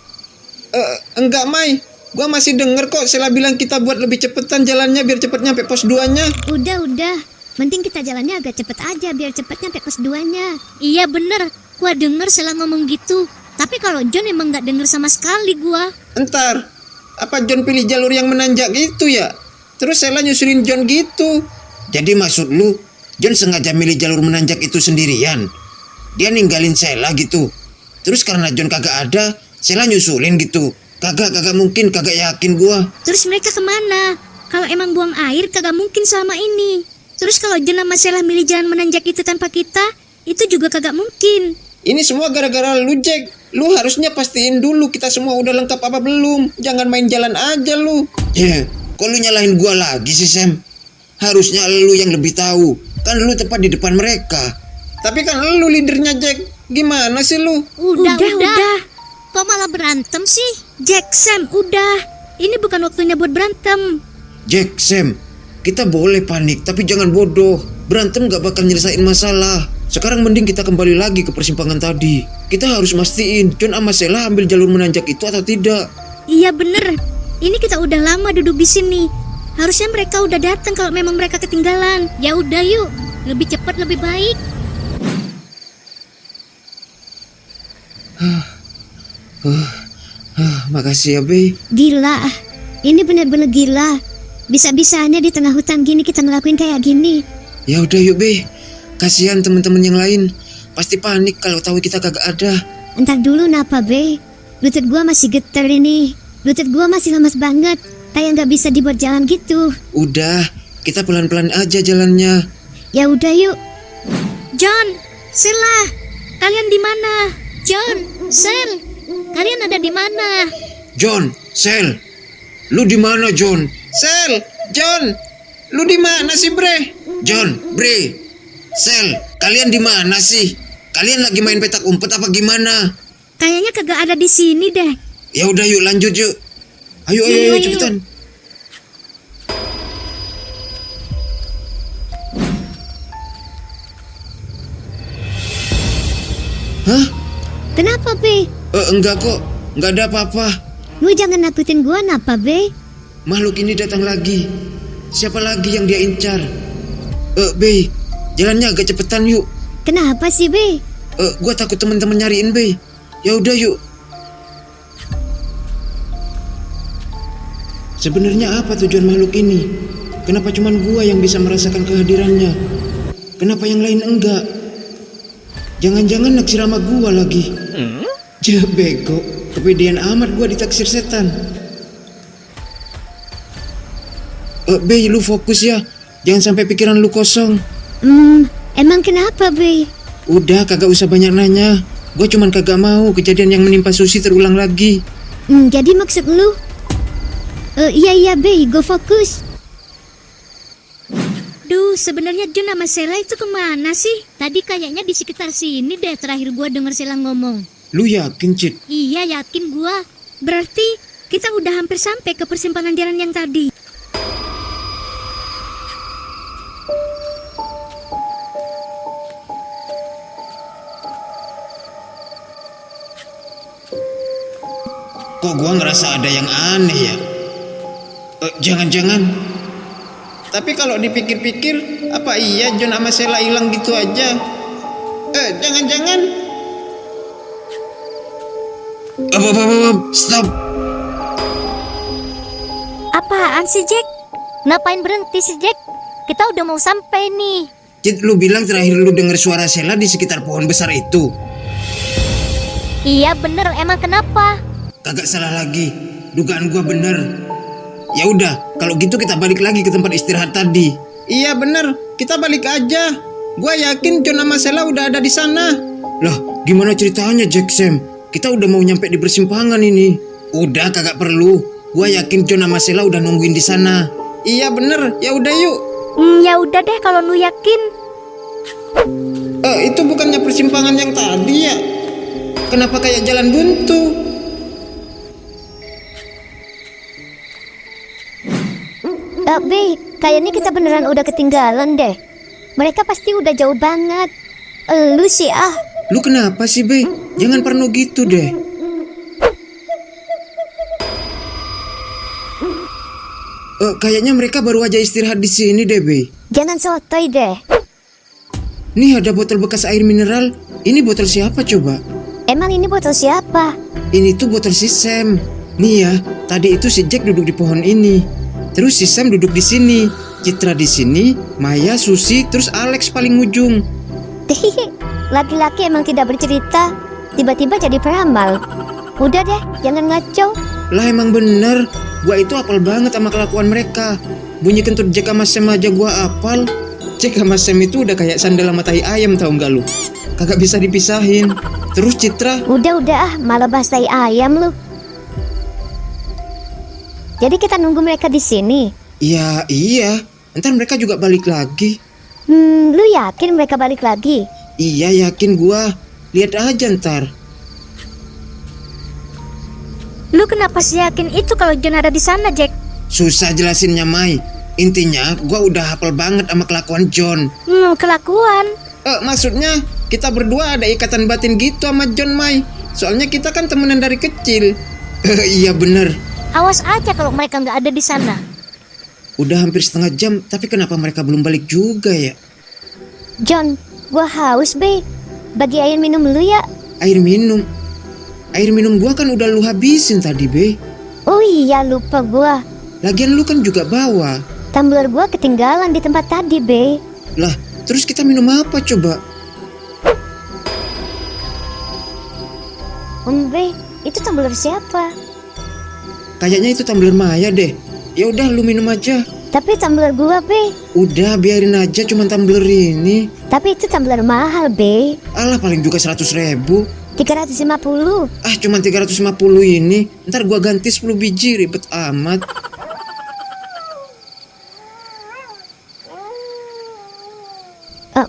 Enggak, Mai. Gua masih denger kok Sela bilang kita buat lebih cepetan jalannya biar cepet nyampe pos 2-nya. Udah. Mending kita jalannya agak cepet aja biar cepet nyampe pos 2-nya. Iya bener, gua denger Sela ngomong gitu. Tapi kalau John emang gak denger sama sekali gua. Entar, apa John pilih jalur yang menanjak gitu ya? Terus Sela nyusulin John gitu. Jadi maksud lu, John sengaja milih jalur menanjak itu sendirian? Dia ninggalin Sela gitu? Terus karena John kagak ada, Sela nyusulin gitu? Kagak mungkin, kagak yakin gua. Terus mereka kemana? Kalau emang buang air kagak mungkin selama ini. Terus kalau John sama Sela milih jalan menanjak itu tanpa kita, itu juga kagak mungkin. Ini semua gara-gara lu, Jack. Lu harusnya pastiin dulu kita semua udah lengkap apa belum. Jangan main jalan aja lu. Kok lu nyalahin gua lagi sih, Sam? Harusnya lu yang lebih tahu. Kan lu tepat di depan mereka. Tapi kan lu leadernya, Jack. Gimana sih lu? Udah. Kok malah berantem sih? Jack, Sam, udah. Ini bukan waktunya buat berantem. Jack, Sam, kita boleh panik, tapi jangan bodoh. Berantem gak bakal nyelesain masalah. Sekarang mending kita kembali lagi ke persimpangan tadi. Kita harus mastiin John sama Sela ambil jalur menanjak itu atau tidak. Iya bener. Ini kita udah lama duduk di sini. Harusnya mereka udah datang kalau memang mereka ketinggalan. Ya udah yuk, lebih cepat lebih baik. Makasih ya, Be. Gila, ini bener-bener gila. Bisa-bisanya di tengah hutan gini kita ngelakuin kayak gini. Ya udah yuk, Be. Kasihan teman-teman yang lain. Pasti panik kalau tahu kita kagak ada. Entar dulu napa, Be? Lutut gua masih getar ini. Lutut gua masih lemas banget. Kayak nggak bisa dibuat jalan gitu. Udah, kita pelan-pelan aja jalannya. Ya udah yuk. John, Sela, kalian di mana? John, Sel, kalian ada di mana? John, Sel, lu di mana, John? Sel, John, lu di mana sih, Bre? John, Bre, Sel, kalian di mana sih? Kalian lagi main petak umpet apa gimana? Kayaknya kagak ada di sini deh. Ya udah yuk lanjut yuk. Ayo Ayo, cepetan. Hah? Kenapa, Be? Enggak kok. Enggak ada apa-apa. Lu jangan nakutin gua napa, Be? Makhluk ini datang lagi. Siapa lagi yang dia incar? Be, jalannya agak cepetan yuk. Kenapa sih, Be? Gua takut teman-teman nyariin, Be. Ya udah yuk. Sebenarnya apa tujuan makhluk ini? Kenapa cuman gua yang bisa merasakan kehadirannya? Kenapa yang lain enggak? Jangan-jangan naksir sama gua lagi. Bego, kepedean amat gua ditaksir setan. Be, lu fokus ya. Jangan sampai pikiran lu kosong. Emang kenapa, Be? Udah, kagak usah banyak nanya. Gue cuman kagak mau kejadian yang menimpa Susi terulang lagi. Jadi maksud lu? Iya, Be, gue fokus. Duh, sebenarnya Jun sama Sela itu kemana sih? Tadi kayaknya di sekitar sini deh terakhir gua denger Sela ngomong. Lu yakin, Cid? Iya, yakin gua. Berarti kita udah hampir sampai ke persimpangan jalan yang tadi. Kok gua ngerasa ada yang aneh ya? Jangan-jangan. Tapi kalau dipikir-pikir, apa iya John sama Sela hilang gitu aja? Jangan-jangan. Stop. Apaan sih, Jack? Ngapain berhenti sih, Jack? Kita udah mau sampai nih. Cid, lu bilang terakhir lu denger suara Sela di sekitar pohon besar itu. Iya bener, emang kenapa? Kagak salah lagi. Dugaan gua bener. Ya udah, kalau gitu kita balik lagi ke tempat istirahat tadi. Iya bener, kita balik aja. Gua yakin John sama Sela udah ada di sana. Lah, gimana ceritanya Jack Sam? Kita udah mau nyampe di persimpangan ini. Udah, kagak perlu. Gua yakin John sama Sela udah nungguin di sana. Iya bener, ya udah yuk. Ya udah deh kalau lu yakin. Itu bukannya persimpangan yang tadi ya? Kenapa kayak jalan buntu? Be, kayaknya kita beneran udah ketinggalan deh. Mereka pasti udah jauh banget. Lu sih Lu kenapa sih, Be? Jangan parno gitu deh. Kayaknya mereka baru aja istirahat di sini deh, Be. Jangan sotoy deh. Nih ada botol bekas air mineral. Ini botol siapa coba? Emang ini botol siapa? Ini tuh botol si Sam. Nih ya, tadi itu si Jack duduk di pohon ini. Terus si Sam duduk di sini, Citra di sini, Maya, Susi, terus Alex paling ujung. Laki-laki emang tidak bercerita, tiba-tiba jadi peramal. Udah deh, jangan ngaco. Lah emang bener, gua itu apal banget sama kelakuan mereka. Bunyi kentut Jack sama Sam aja gua apal. Jack sama Sam itu udah kayak sandal sama tai ayam, tau gak lu? Kagak bisa dipisahin. Terus Citra, Udah malah bahas tai ayam lu. Jadi kita nunggu mereka di sini. iya, ntar mereka juga balik lagi. Lu yakin mereka balik lagi? Iya yakin gua. Lihat aja ntar. Lu kenapa sih yakin itu kalau John ada di sana, Jack? Susah jelasinnya, Mai. Intinya gua udah hafal banget sama kelakuan John. Kelakuan. Maksudnya kita berdua ada ikatan batin gitu sama John, Mai. Soalnya kita kan temenan dari kecil. Iya bener. Awas aja kalau mereka nggak ada di sana. Udah hampir setengah jam, tapi kenapa mereka belum balik juga ya? John, gua haus, Be. Bagi air minum lu ya. Air minum? Air minum gua kan udah lu habisin tadi, Be. Oh iya, lupa gua. Lagian lu kan juga bawa. Tumbler gua ketinggalan di tempat tadi, Be. Lah, terus kita minum apa coba? Be, itu tumbler siapa? Kayaknya itu tumbler Maya deh. Ya udah lu minum aja. Tapi tumbler gua, Be. Udah biarin aja cuman tumbler ini. Tapi itu tumbler mahal, Be. Alah paling juga 100.000. 350. Cuman 350 ini. Ntar gua ganti 10 biji, ribet amat.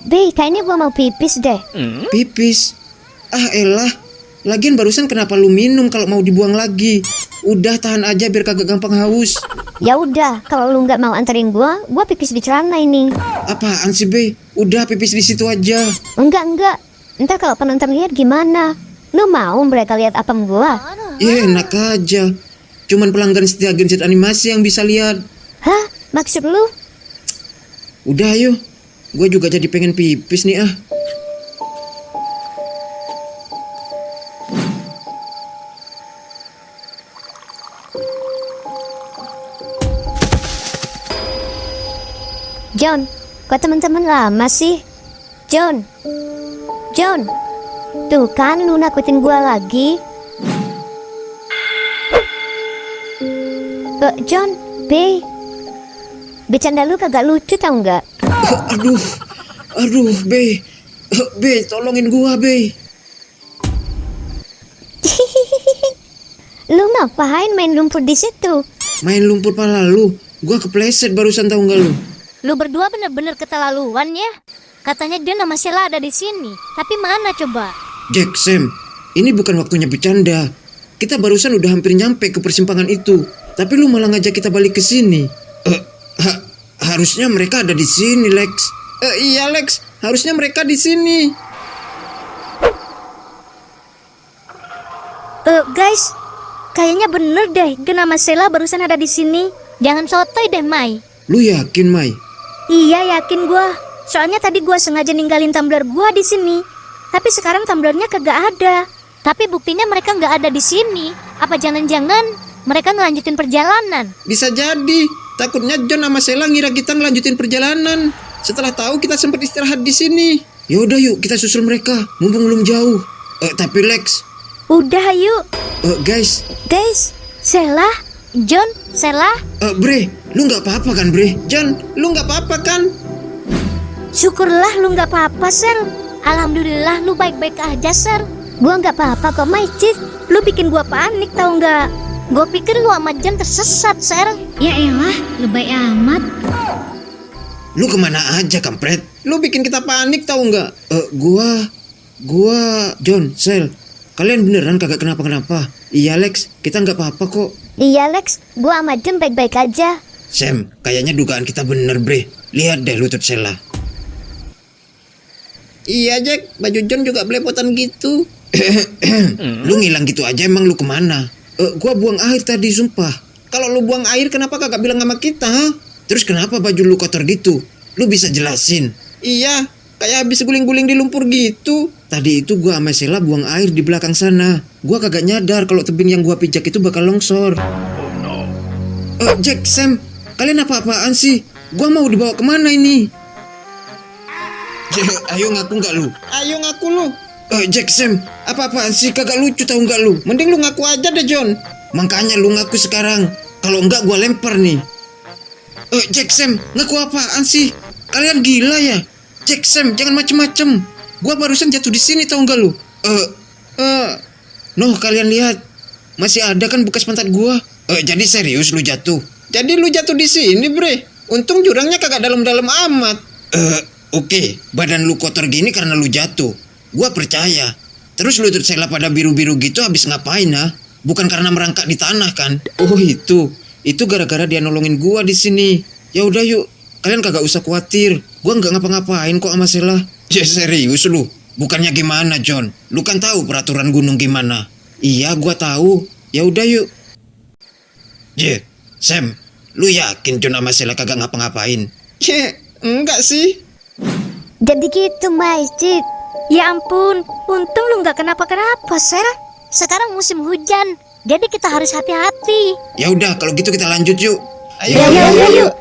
Be, kayaknya gua mau pipis deh. Pipis? Ah elah, lagian barusan kenapa lu minum kalau mau dibuang lagi? Udah tahan aja biar kagak gampang haus. Ya udah, kalau lu nggak mau anterin gua pipis di celana ini. Apaan sih Be? Udah pipis di situ aja. Enggak. Ntar kalau penonton lihat gimana? Lu mau mereka lihat apem gua? Ya enak aja. Cuman pelanggan setia Genset Animasi yang bisa lihat. Hah? Maksud lu? Udah ayo, gue juga jadi pengen pipis nih ah. John, kok teman-teman lama sih? John, tuh kan lu nakutin gua lagi. John, bercanda lu kagak lucu tau nggak? Aduh, Be, tolongin gua, Be. Lu ngapain main lumpur di situ? Main lumpur pala lu, gua kepleset barusan tau nggak lu? Lu berdua bener-bener keterlaluan ya. Katanya dia nama Sheila ada di sini. Tapi mana coba? Jack, Sam, ini bukan waktunya bercanda. Kita barusan udah hampir nyampe ke persimpangan itu, tapi lu malah ngajak kita balik ke sini. Harusnya mereka ada di sini, Lex. Iya, Lex. Harusnya mereka di sini. Guys, kayaknya bener deh. Nama Sheila barusan ada di sini. Jangan sotoy deh, Mai. Lu yakin, Mai? Iya, yakin gua. Soalnya tadi gua sengaja ninggalin tumbler gua di sini. Tapi sekarang tumblernya kagak ada. Tapi buktinya mereka nggak ada di sini. Apa jangan-jangan mereka ngelanjutin perjalanan? Bisa jadi. Takutnya John sama Sheila ngira kita ngelanjutin perjalanan setelah tahu kita sempat istirahat di sini. Ya udah yuk kita susul mereka, mumpung belum jauh. Tapi Lex. Udah yuk. Guys, Sheila, John, Sheila. Bre, lu nggak apa-apa kan, Bre? John, lu nggak apa-apa kan? Syukurlah lu nggak apa-apa, Sel. Alhamdulillah lu baik-baik aja, Sel. Gua nggak apa-apa kok, Mai. Lu bikin gua panik tau nggak? Gua pikir lu sama John tersesat, Sel. Ya elah, lebay amat. Lu kemana aja, kampret? Lu bikin kita panik tahu nggak? Gua, John, Sel. Kalian beneran kagak kenapa-kenapa? Iya, Lex, kita nggak apa-apa kok. Iya, Lex, gua sama John baik-baik aja. Sam, kayaknya dugaan kita bener, Bre. Lihat deh lutut Sheila. Iya, Jack. Baju John juga belepotan gitu. Lu ngilang gitu aja, emang lu kemana? Gua buang air tadi, sumpah. Kalau lu buang air, kenapa kagak bilang sama kita? Terus kenapa baju lu kotor gitu? Lu bisa jelasin? Iya, kayak habis guling-guling di lumpur gitu. Tadi itu gua sama Sheila buang air di belakang sana. Gua kagak nyadar kalau tebing yang gua pijak itu bakal longsor. Jack, Sam, kalian apa-apaan sih? Gua mau dibawa kemana ini? Ayo ngaku nggak lu? Ayo ngaku lu. Jack, Sam, apa-apaan sih? Kagak lucu tau nggak lu? Mending lu ngaku aja deh, John. Makanya lu ngaku sekarang. Kalau enggak gua lempar nih. Jack, Sam, ngaku apaan sih? Kalian gila ya? Jack, Sam, jangan macem-macem. Gua barusan jatuh di sini tau nggak lu? Noh, kalian lihat. Masih ada kan bekas pantat gua. Jadi serius lu jatuh? Jadi lu jatuh di sini, Bre? Untung jurangnya kagak dalam-dalam amat. Oke, badan lu kotor gini karena lu jatuh. Gua percaya. Terus lutut Sheila pada biru-biru gitu habis ngapain, ha? Bukan karena merangkak di tanah kan? Oh itu. Itu gara-gara dia nolongin gua di sini. Ya udah yuk, kalian kagak usah khawatir. Gua nggak ngapa-ngapain kok sama Sheila. Ya serius lu. Bukannya gimana, John? Lu kan tahu peraturan gunung gimana? Iya, gua tahu. Ya udah yuk. Sam, lu yakin John sama Sheila kagak ngapa-ngapain? Enggak sih. Jadi gitu, Mai. Ya ampun, untung lu nggak kenapa-kenapa, Sel. Sekarang musim hujan, jadi kita harus hati-hati. Ya udah, kalau gitu kita lanjut yuk. Ayo. Yuk.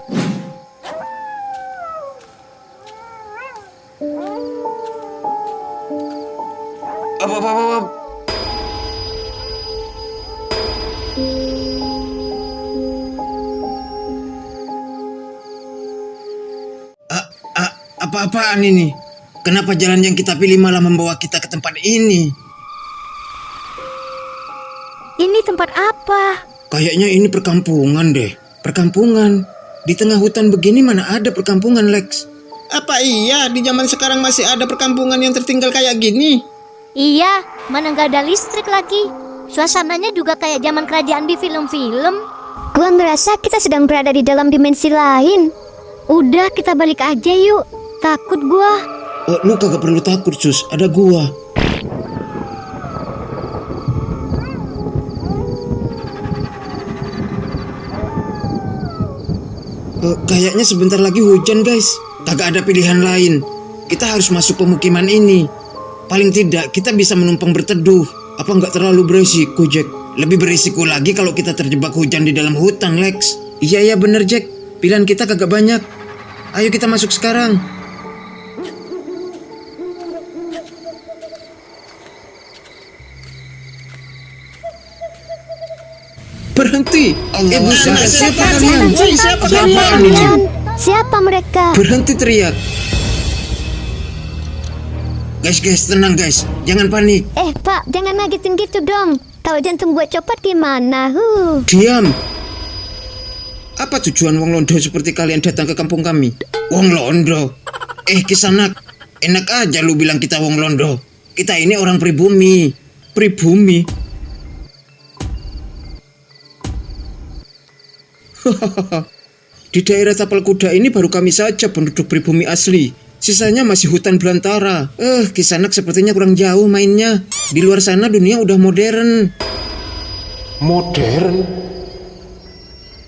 Apa. Apa-apaan ini? Kenapa jalan yang kita pilih malah membawa kita ke tempat ini? Ini tempat apa? Kayaknya ini perkampungan deh. Perkampungan. Di tengah hutan begini mana ada perkampungan, Lex? Apa iya di zaman sekarang masih ada perkampungan yang tertinggal kayak gini? Iya, mana nggak ada listrik lagi. Suasananya juga kayak zaman kerajaan di film-film. Gua ngerasa kita sedang berada di dalam dimensi lain. Udah, kita balik aja yuk. Takut gua. Lu kagak perlu takut, Sus. Ada gua. Kayaknya sebentar lagi hujan, guys. Kagak ada pilihan lain. Kita harus masuk pemukiman ini. Paling tidak kita bisa menumpang berteduh. Apa nggak terlalu berisiko, Jack? Lebih berisiko lagi kalau kita terjebak hujan di dalam hutan, Lex. Iya bener, Jack. Pilihan kita kagak banyak. Ayo kita masuk sekarang. Berhenti. Buset, siapa kalian? Siapa Siapa kalian? kalian? Siapa mereka? Berhenti teriak. Guys, tenang guys. Jangan panik. Pak, jangan ngagetin gitu dong. Kalau jantung gue copot gimana? Diam. Apa tujuan wong londo seperti kalian datang ke kampung kami? Wong londo? Kisanak. Enak aja lu bilang kita wong londo. Kita ini orang pribumi. Pribumi? Di daerah Tapal Kuda ini baru kami saja penduduk pribumi asli. Sisanya masih hutan belantara. Kisanak sepertinya kurang jauh mainnya. Di luar sana dunia udah modern. Modern?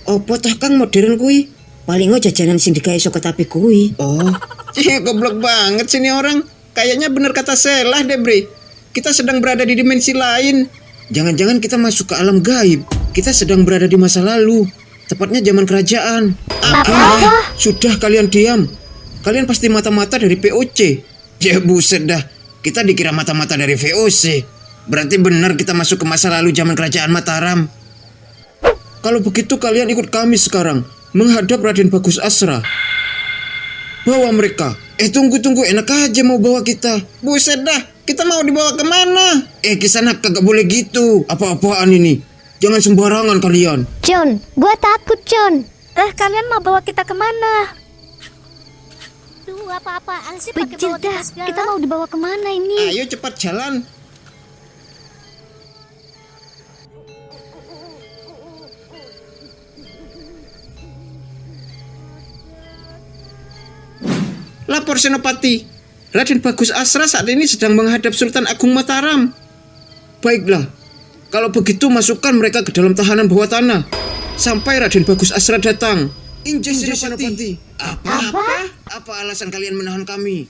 Apa tah Kang modern kui? Paling jajanan sing digawe saka tapi kuwi. Oh, Goblok banget sih ini orang. Kayaknya bener kata Selah deh, Bre. Kita sedang berada di dimensi lain. jangan-jangan kita masuk ke alam gaib. Kita sedang berada di masa lalu. Tepatnya zaman kerajaan. Sudah kalian diam. Kalian pasti mata-mata dari VOC. Ya buset dah. Kita dikira mata-mata dari VOC. Berarti benar kita masuk ke masa lalu zaman kerajaan Mataram. Kalau begitu kalian ikut kami sekarang menghadap Raden Bagus Asra. Bawa mereka. Tunggu, enak aja mau bawa kita. Buset dah, kita mau dibawa kemana? Kisanak kagak boleh gitu. Apa-apaan ini? Jangan sembarangan kalian. John, gue takut John. Kalian mau bawa kita kemana? Tuh, apa-apaan sih pakai bawa kita segala? Kita mau dibawa kemana ini? Ayo cepat jalan. Lapor Senopati. Raden Bagus Asra saat ini sedang menghadap Sultan Agung Mataram. Baiklah. Kalau begitu masukkan mereka ke dalam tahanan bawah tanah sampai Raden Bagus Asra datang. Injih Senopati. Apa alasan kalian menahan kami?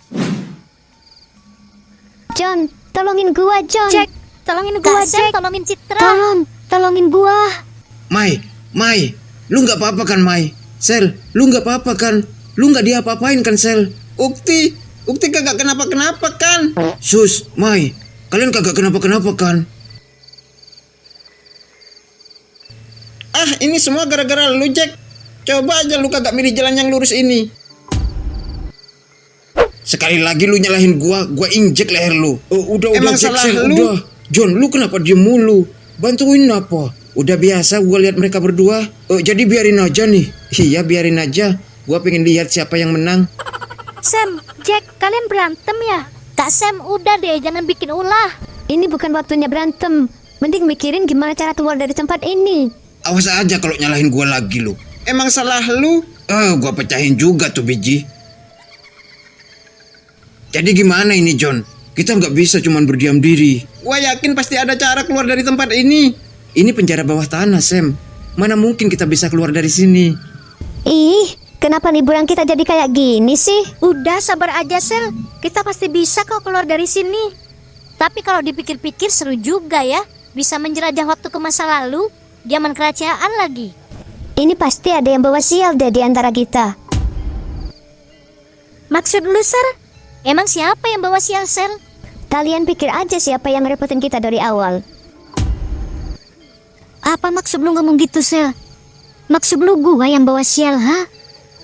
John, tolongin gua John. Jack, tolongin gua Jack. Tolongin Citra. Tolongin gua. Mai, lu nggak apa-apa kan Mai? Sel, lu nggak apa-apa kan? Lu nggak diapa-apain kan Sel? Ukti kagak kenapa-kenapa kan? Sus, Mai, kalian kagak kenapa-kenapa kan? Ini semua gara-gara lu, Jack. Coba aja lu kagak milih jalan yang lurus ini. Sekali lagi lu nyalahin gua injek leher lu. Udah Emang Jack, salah Sel, lu? udah. John, lu kenapa diem mulu? Bantuin apa? Udah biasa gua lihat mereka berdua. Jadi biarin aja nih. Iya, biarin aja. Gua pengen lihat siapa yang menang. Sam, Jack, kalian berantem ya? Kak Sam, udah deh, jangan bikin ulah. Ini bukan waktunya berantem. Mending mikirin gimana cara keluar dari tempat ini. Awas aja kalau nyalahin gua lagi lu. Emang salah lu? Gua pecahin juga tuh biji. Jadi gimana ini John? Kita nggak bisa cuman berdiam diri. Gua yakin pasti ada cara keluar dari tempat ini. Ini penjara bawah tanah, Sam. Mana mungkin kita bisa keluar dari sini? Kenapa liburan kita jadi kayak gini sih? Udah, sabar aja Sel. Kita pasti bisa kok keluar dari sini. Tapi kalau dipikir-pikir seru juga ya. Bisa menjelajah waktu ke masa lalu, zaman kerajaan lagi. Ini pasti ada yang bawa sial deh di antara kita. Maksud lu, Sel? Emang siapa yang bawa sial, Sel? Kalian pikir aja siapa yang repotin kita dari awal. Apa maksud lu ngomong gitu, Sel? Maksud lu gua yang bawa sial, ha?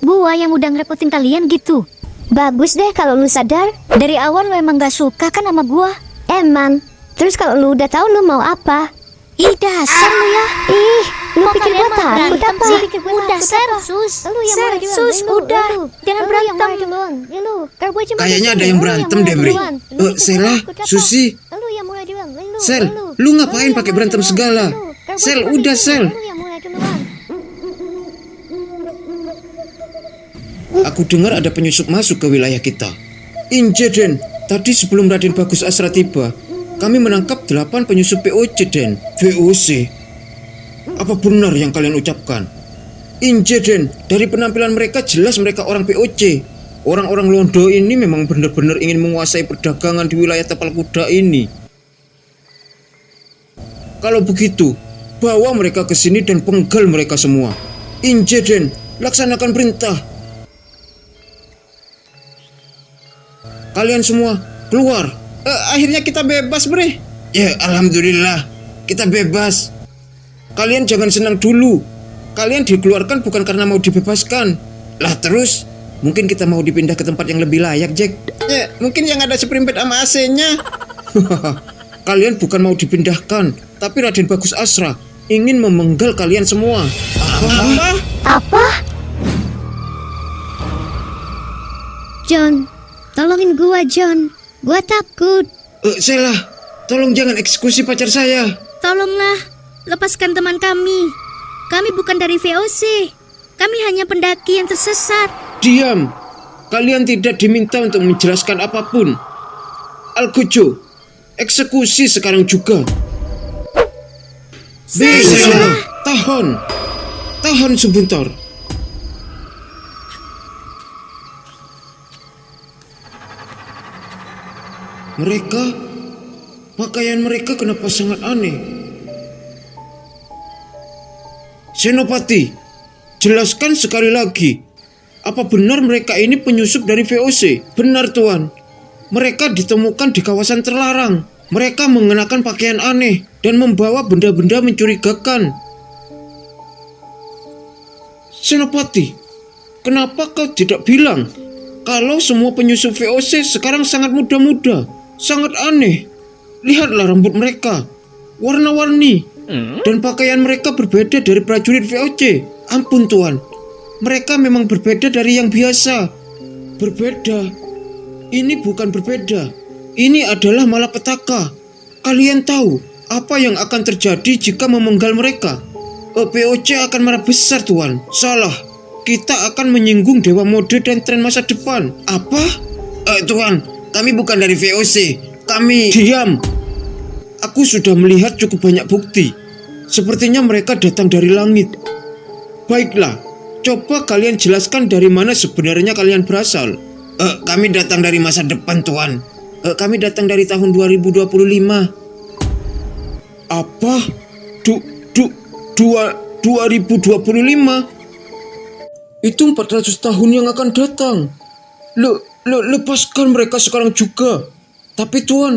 Gua yang udah ngerepotin kalian gitu? Bagus deh kalau lu sadar. Dari awal lu emang gak suka kan sama gua? Emang. Terus kalau lu udah tahu lu mau apa? Ih, dasar lu ya. Lu Kok pikir kalian gua mau takut berantem apa? Udah, Sir. Sir, sus, udah. Jangan berantem. Kayaknya ada yang berantem deh, Bre. Sela, Susi. Sel, lu ngapain pakai berantem segala? Sel, udah Sel. Aku dengar ada penyusup masuk ke wilayah kita. Inje, Den. Tadi sebelum Raden Bagus Asra tiba, kami menangkap 8 penyusup VOC, Den. VOC? Apa benar yang kalian ucapkan? Inje, Den. Dari penampilan mereka jelas mereka orang VOC. Orang-orang Londo ini memang benar-benar ingin menguasai perdagangan di wilayah Tapal Kuda ini. Kalau begitu, bawa mereka ke sini dan penggal mereka semua. Inje, Den. Laksanakan perintah. Kalian semua keluar. Akhirnya kita bebas, Bre. Ya, alhamdulillah. Kita bebas. Kalian jangan senang dulu. Kalian dikeluarkan bukan karena mau dibebaskan. Lah terus, mungkin kita mau dipindah ke tempat yang lebih layak, Jack. Ya, mungkin yang ada seperimpet sama AC-nya. Kalian bukan mau dipindahkan, tapi Raden Bagus Asra ingin memenggal kalian semua. Apa? John, tolongin gua, John. Gua takut. Sela, tolong jangan eksekusi pacar saya. Tolonglah, lepaskan teman kami. Kami bukan dari VOC. Kami hanya pendaki yang tersesat. Diam. Kalian tidak diminta untuk menjelaskan apapun. Algojo, eksekusi sekarang juga. Sela, tahan sebentar. Pakaian mereka kenapa sangat aneh? Senopati, jelaskan sekali lagi. Apa benar mereka ini penyusup dari VOC? Benar, Tuan. Mereka ditemukan di kawasan terlarang. Mereka mengenakan pakaian aneh dan membawa benda-benda mencurigakan. Senopati, kenapa kau tidak bilang kalau semua penyusup VOC sekarang sangat muda-muda? Sangat aneh. Lihatlah rambut mereka, warna-warni, dan pakaian mereka berbeda dari prajurit VOC. Ampun, Tuan, mereka memang berbeda dari yang biasa. Berbeda. Ini bukan berbeda. Ini adalah malapetaka. Kalian tahu apa yang akan terjadi jika memenggal mereka? VOC akan marah besar, Tuan. Salah. Kita akan menyinggung dewa mode dan tren masa depan. Apa? Tuan, kami bukan dari VOC. Kami... Diam. Aku sudah melihat cukup banyak bukti. Sepertinya mereka datang dari langit. Baiklah, coba kalian jelaskan dari mana sebenarnya kalian berasal. Kami datang dari masa depan, Tuan. Kami datang dari tahun 2025. Apa? 2025? Itu 400 tahun yang akan datang. Lepaskan mereka sekarang juga. Tapi Tuan,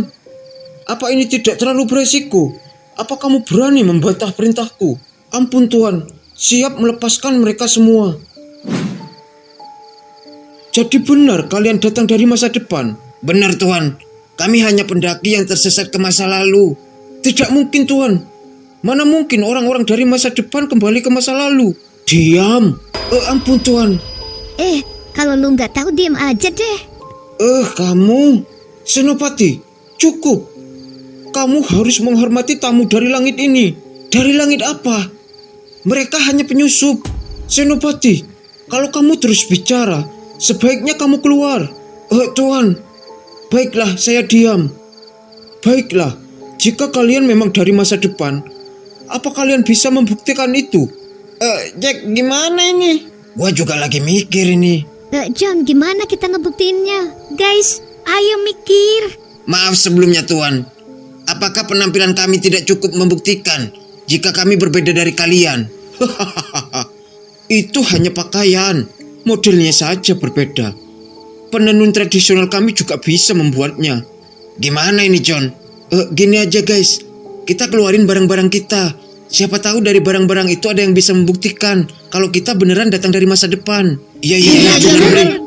apa ini tidak terlalu beresiko? Apa kamu berani membantah perintahku? Ampun Tuan, siap melepaskan mereka semua. Jadi benar kalian datang dari masa depan? Benar Tuan, kami hanya pendaki yang tersesat ke masa lalu. Tidak mungkin Tuan. Mana mungkin orang-orang dari masa depan kembali ke masa lalu? Diam. Ampun Tuan. Kalau lu nggak tahu diam aja deh. Kamu Senopati, cukup. Kamu harus menghormati tamu dari langit ini. Dari langit apa? Mereka hanya penyusup. Senopati, kalau kamu terus bicara, sebaiknya kamu keluar. Tuan. Baiklah, saya diam. Baiklah, jika kalian memang dari masa depan, apa kalian bisa membuktikan itu? Jack, gimana ini? Gua juga lagi mikir ini. John, gimana kita ngebuktiinnya? Guys, ayo mikir. Maaf sebelumnya Tuan. Apakah penampilan kami tidak cukup membuktikan jika kami berbeda dari kalian? Itu hanya pakaian. Modelnya saja berbeda. Penenun tradisional kami juga bisa membuatnya. Gimana ini John? Gini aja guys. Kita keluarin barang-barang kita. Siapa tahu dari barang-barang itu ada yang bisa membuktikan kalau kita beneran datang dari masa depan. Iya, benar.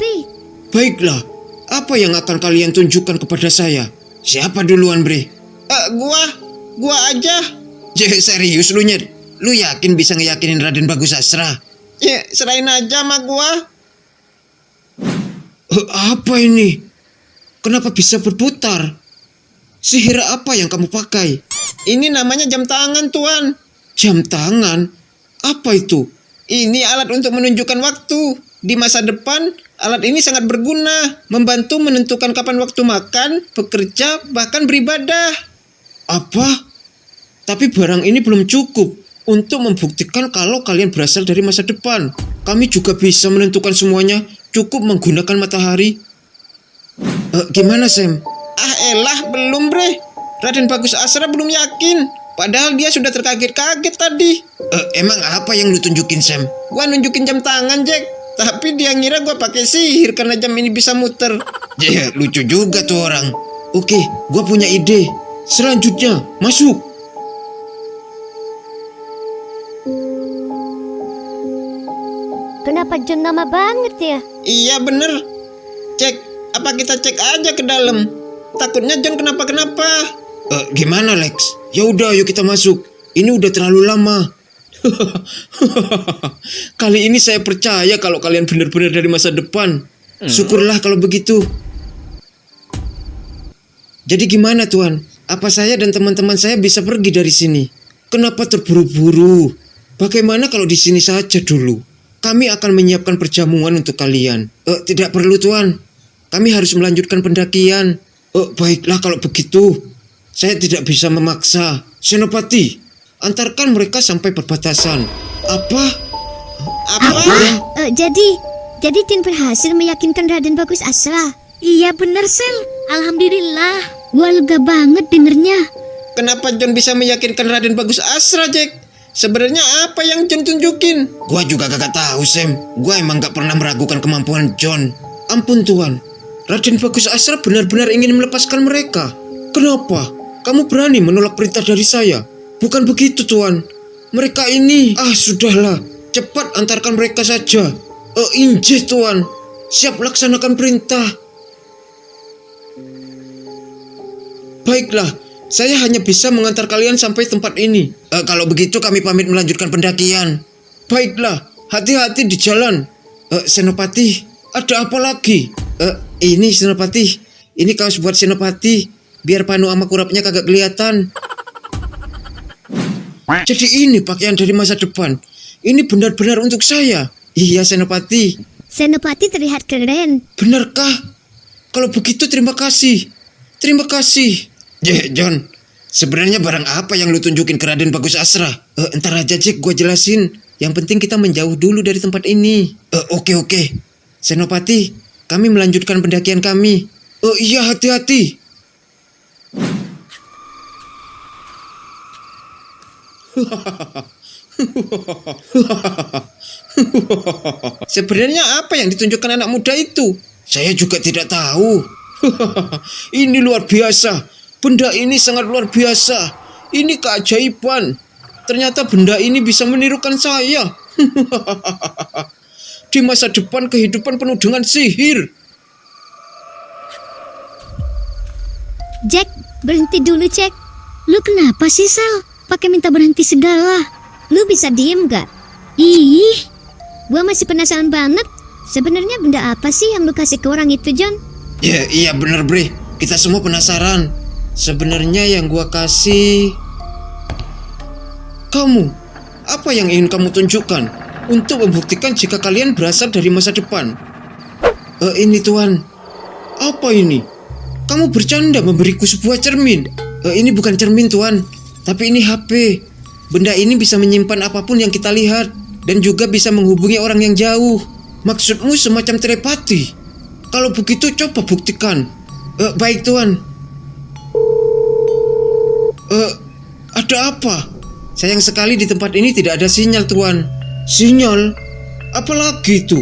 Baiklah, apa yang akan kalian tunjukkan kepada saya? Siapa duluan, Bre? Gua aja. Serius lu, Nyet? Lu yakin bisa ngeyakinin Raden Bagus Asra? Ya, serahin aja sama gua. Apa ini? Kenapa bisa berputar? Sihir apa yang kamu pakai? Ini namanya jam tangan, Tuan. Jam tangan? Apa itu? Ini alat untuk menunjukkan waktu. Di masa depan, alat ini sangat berguna, membantu menentukan kapan waktu makan, bekerja, bahkan beribadah. Apa? Tapi barang ini belum cukup untuk membuktikan kalau kalian berasal dari masa depan. Kami juga bisa menentukan semuanya, cukup menggunakan matahari. Gimana, Sam? Ah elah, belum bre. Raden Bagus Asra belum yakin. Padahal dia sudah terkaget-kaget tadi. Emang apa yang lu tunjukin, Sam? Gua nunjukin jam tangan, Jack. Tapi dia ngira gua pakai sihir karena jam ini bisa muter. Ya, lucu juga tuh orang. Oke, gua punya ide. Selanjutnya, masuk. Kenapa John lama banget ya? Iya bener. Cek, apa kita cek aja ke dalam? Takutnya John kenapa-kenapa. Gimana, Lex? Ya udah, ayo kita masuk. Ini udah terlalu lama. Kali ini saya percaya kalau kalian benar-benar dari masa depan. Syukurlah kalau begitu. Jadi gimana, Tuan? Apa saya dan teman-teman saya bisa pergi dari sini? Kenapa terburu-buru? Bagaimana kalau di sini saja dulu? Kami akan menyiapkan perjamuan untuk kalian. Tidak perlu, Tuan. Kami harus melanjutkan pendakian. Baiklah kalau begitu. Saya tidak bisa memaksa. Senopati, antarkan mereka sampai perbatasan. Apa? Jadi Tin berhasil meyakinkan Raden Bagus Asra. Iya bener, Sel. Alhamdulillah. Gua lega banget dengernya. Kenapa John bisa meyakinkan Raden Bagus Asra, Jack? Sebenarnya apa yang John tunjukin? Gua juga kagak tahu, Sam. Gua emang gak pernah meragukan kemampuan John. Ampun, Tuan. Raden Bagus Asra benar-benar ingin melepaskan mereka. Kenapa? Kamu berani menolak perintah dari saya? Bukan begitu, Tuan. Mereka ini... sudahlah. Cepat antarkan mereka saja. Injih, Tuan. Siap laksanakan perintah. Baiklah. Saya hanya bisa mengantar kalian sampai tempat ini. Kalau begitu kami pamit melanjutkan pendakian. Baiklah. Hati-hati di jalan. Senopati, ada apa lagi? Ini Senopati. Ini kaos buat Senopati. Biar panu sama kurapnya kagak kelihatan. Jadi ini pakaian dari masa depan. Ini benar-benar untuk saya. Iya, Senopati. Senopati terlihat keren. Benarkah? Kalau begitu terima kasih. Terima kasih. John, sebenarnya barang apa yang lu tunjukin ke Raden Bagus Asra? Entar aja, Jack, gua jelasin. Yang penting kita menjauh dulu dari tempat ini. Oke. Senopati, kami melanjutkan pendakian kami. Iya, hati-hati. Sebenarnya apa yang ditunjukkan anak muda itu? Saya juga tidak tahu. Ini luar biasa. Benda ini sangat luar biasa. Ini keajaiban. Ternyata benda ini bisa menirukan saya. Di masa depan kehidupan penuh dengan sihir. Jack, berhenti dulu, Jack. Lu kenapa sih, Sel? Pakai minta berhenti segala. Lu bisa diem gak? Ih, gua masih penasaran banget. Sebenarnya benda apa sih yang lu kasih ke orang itu, John? Iya bener, Bre. Kita semua penasaran. Sebenarnya yang gua kasih... Kamu, apa yang ingin kamu tunjukkan untuk membuktikan jika kalian berasal dari masa depan? Ini, Tuan. Apa ini? Kamu bercanda memberiku sebuah cermin. Ini bukan cermin, Tuan. Tapi ini HP. Benda ini bisa menyimpan apapun yang kita lihat. Dan juga bisa menghubungi orang yang jauh. Maksudmu semacam telepati? Kalau begitu coba buktikan. Baik, Tuan. Ada apa? Sayang sekali di tempat ini tidak ada sinyal, Tuan. Sinyal? Apalagi itu?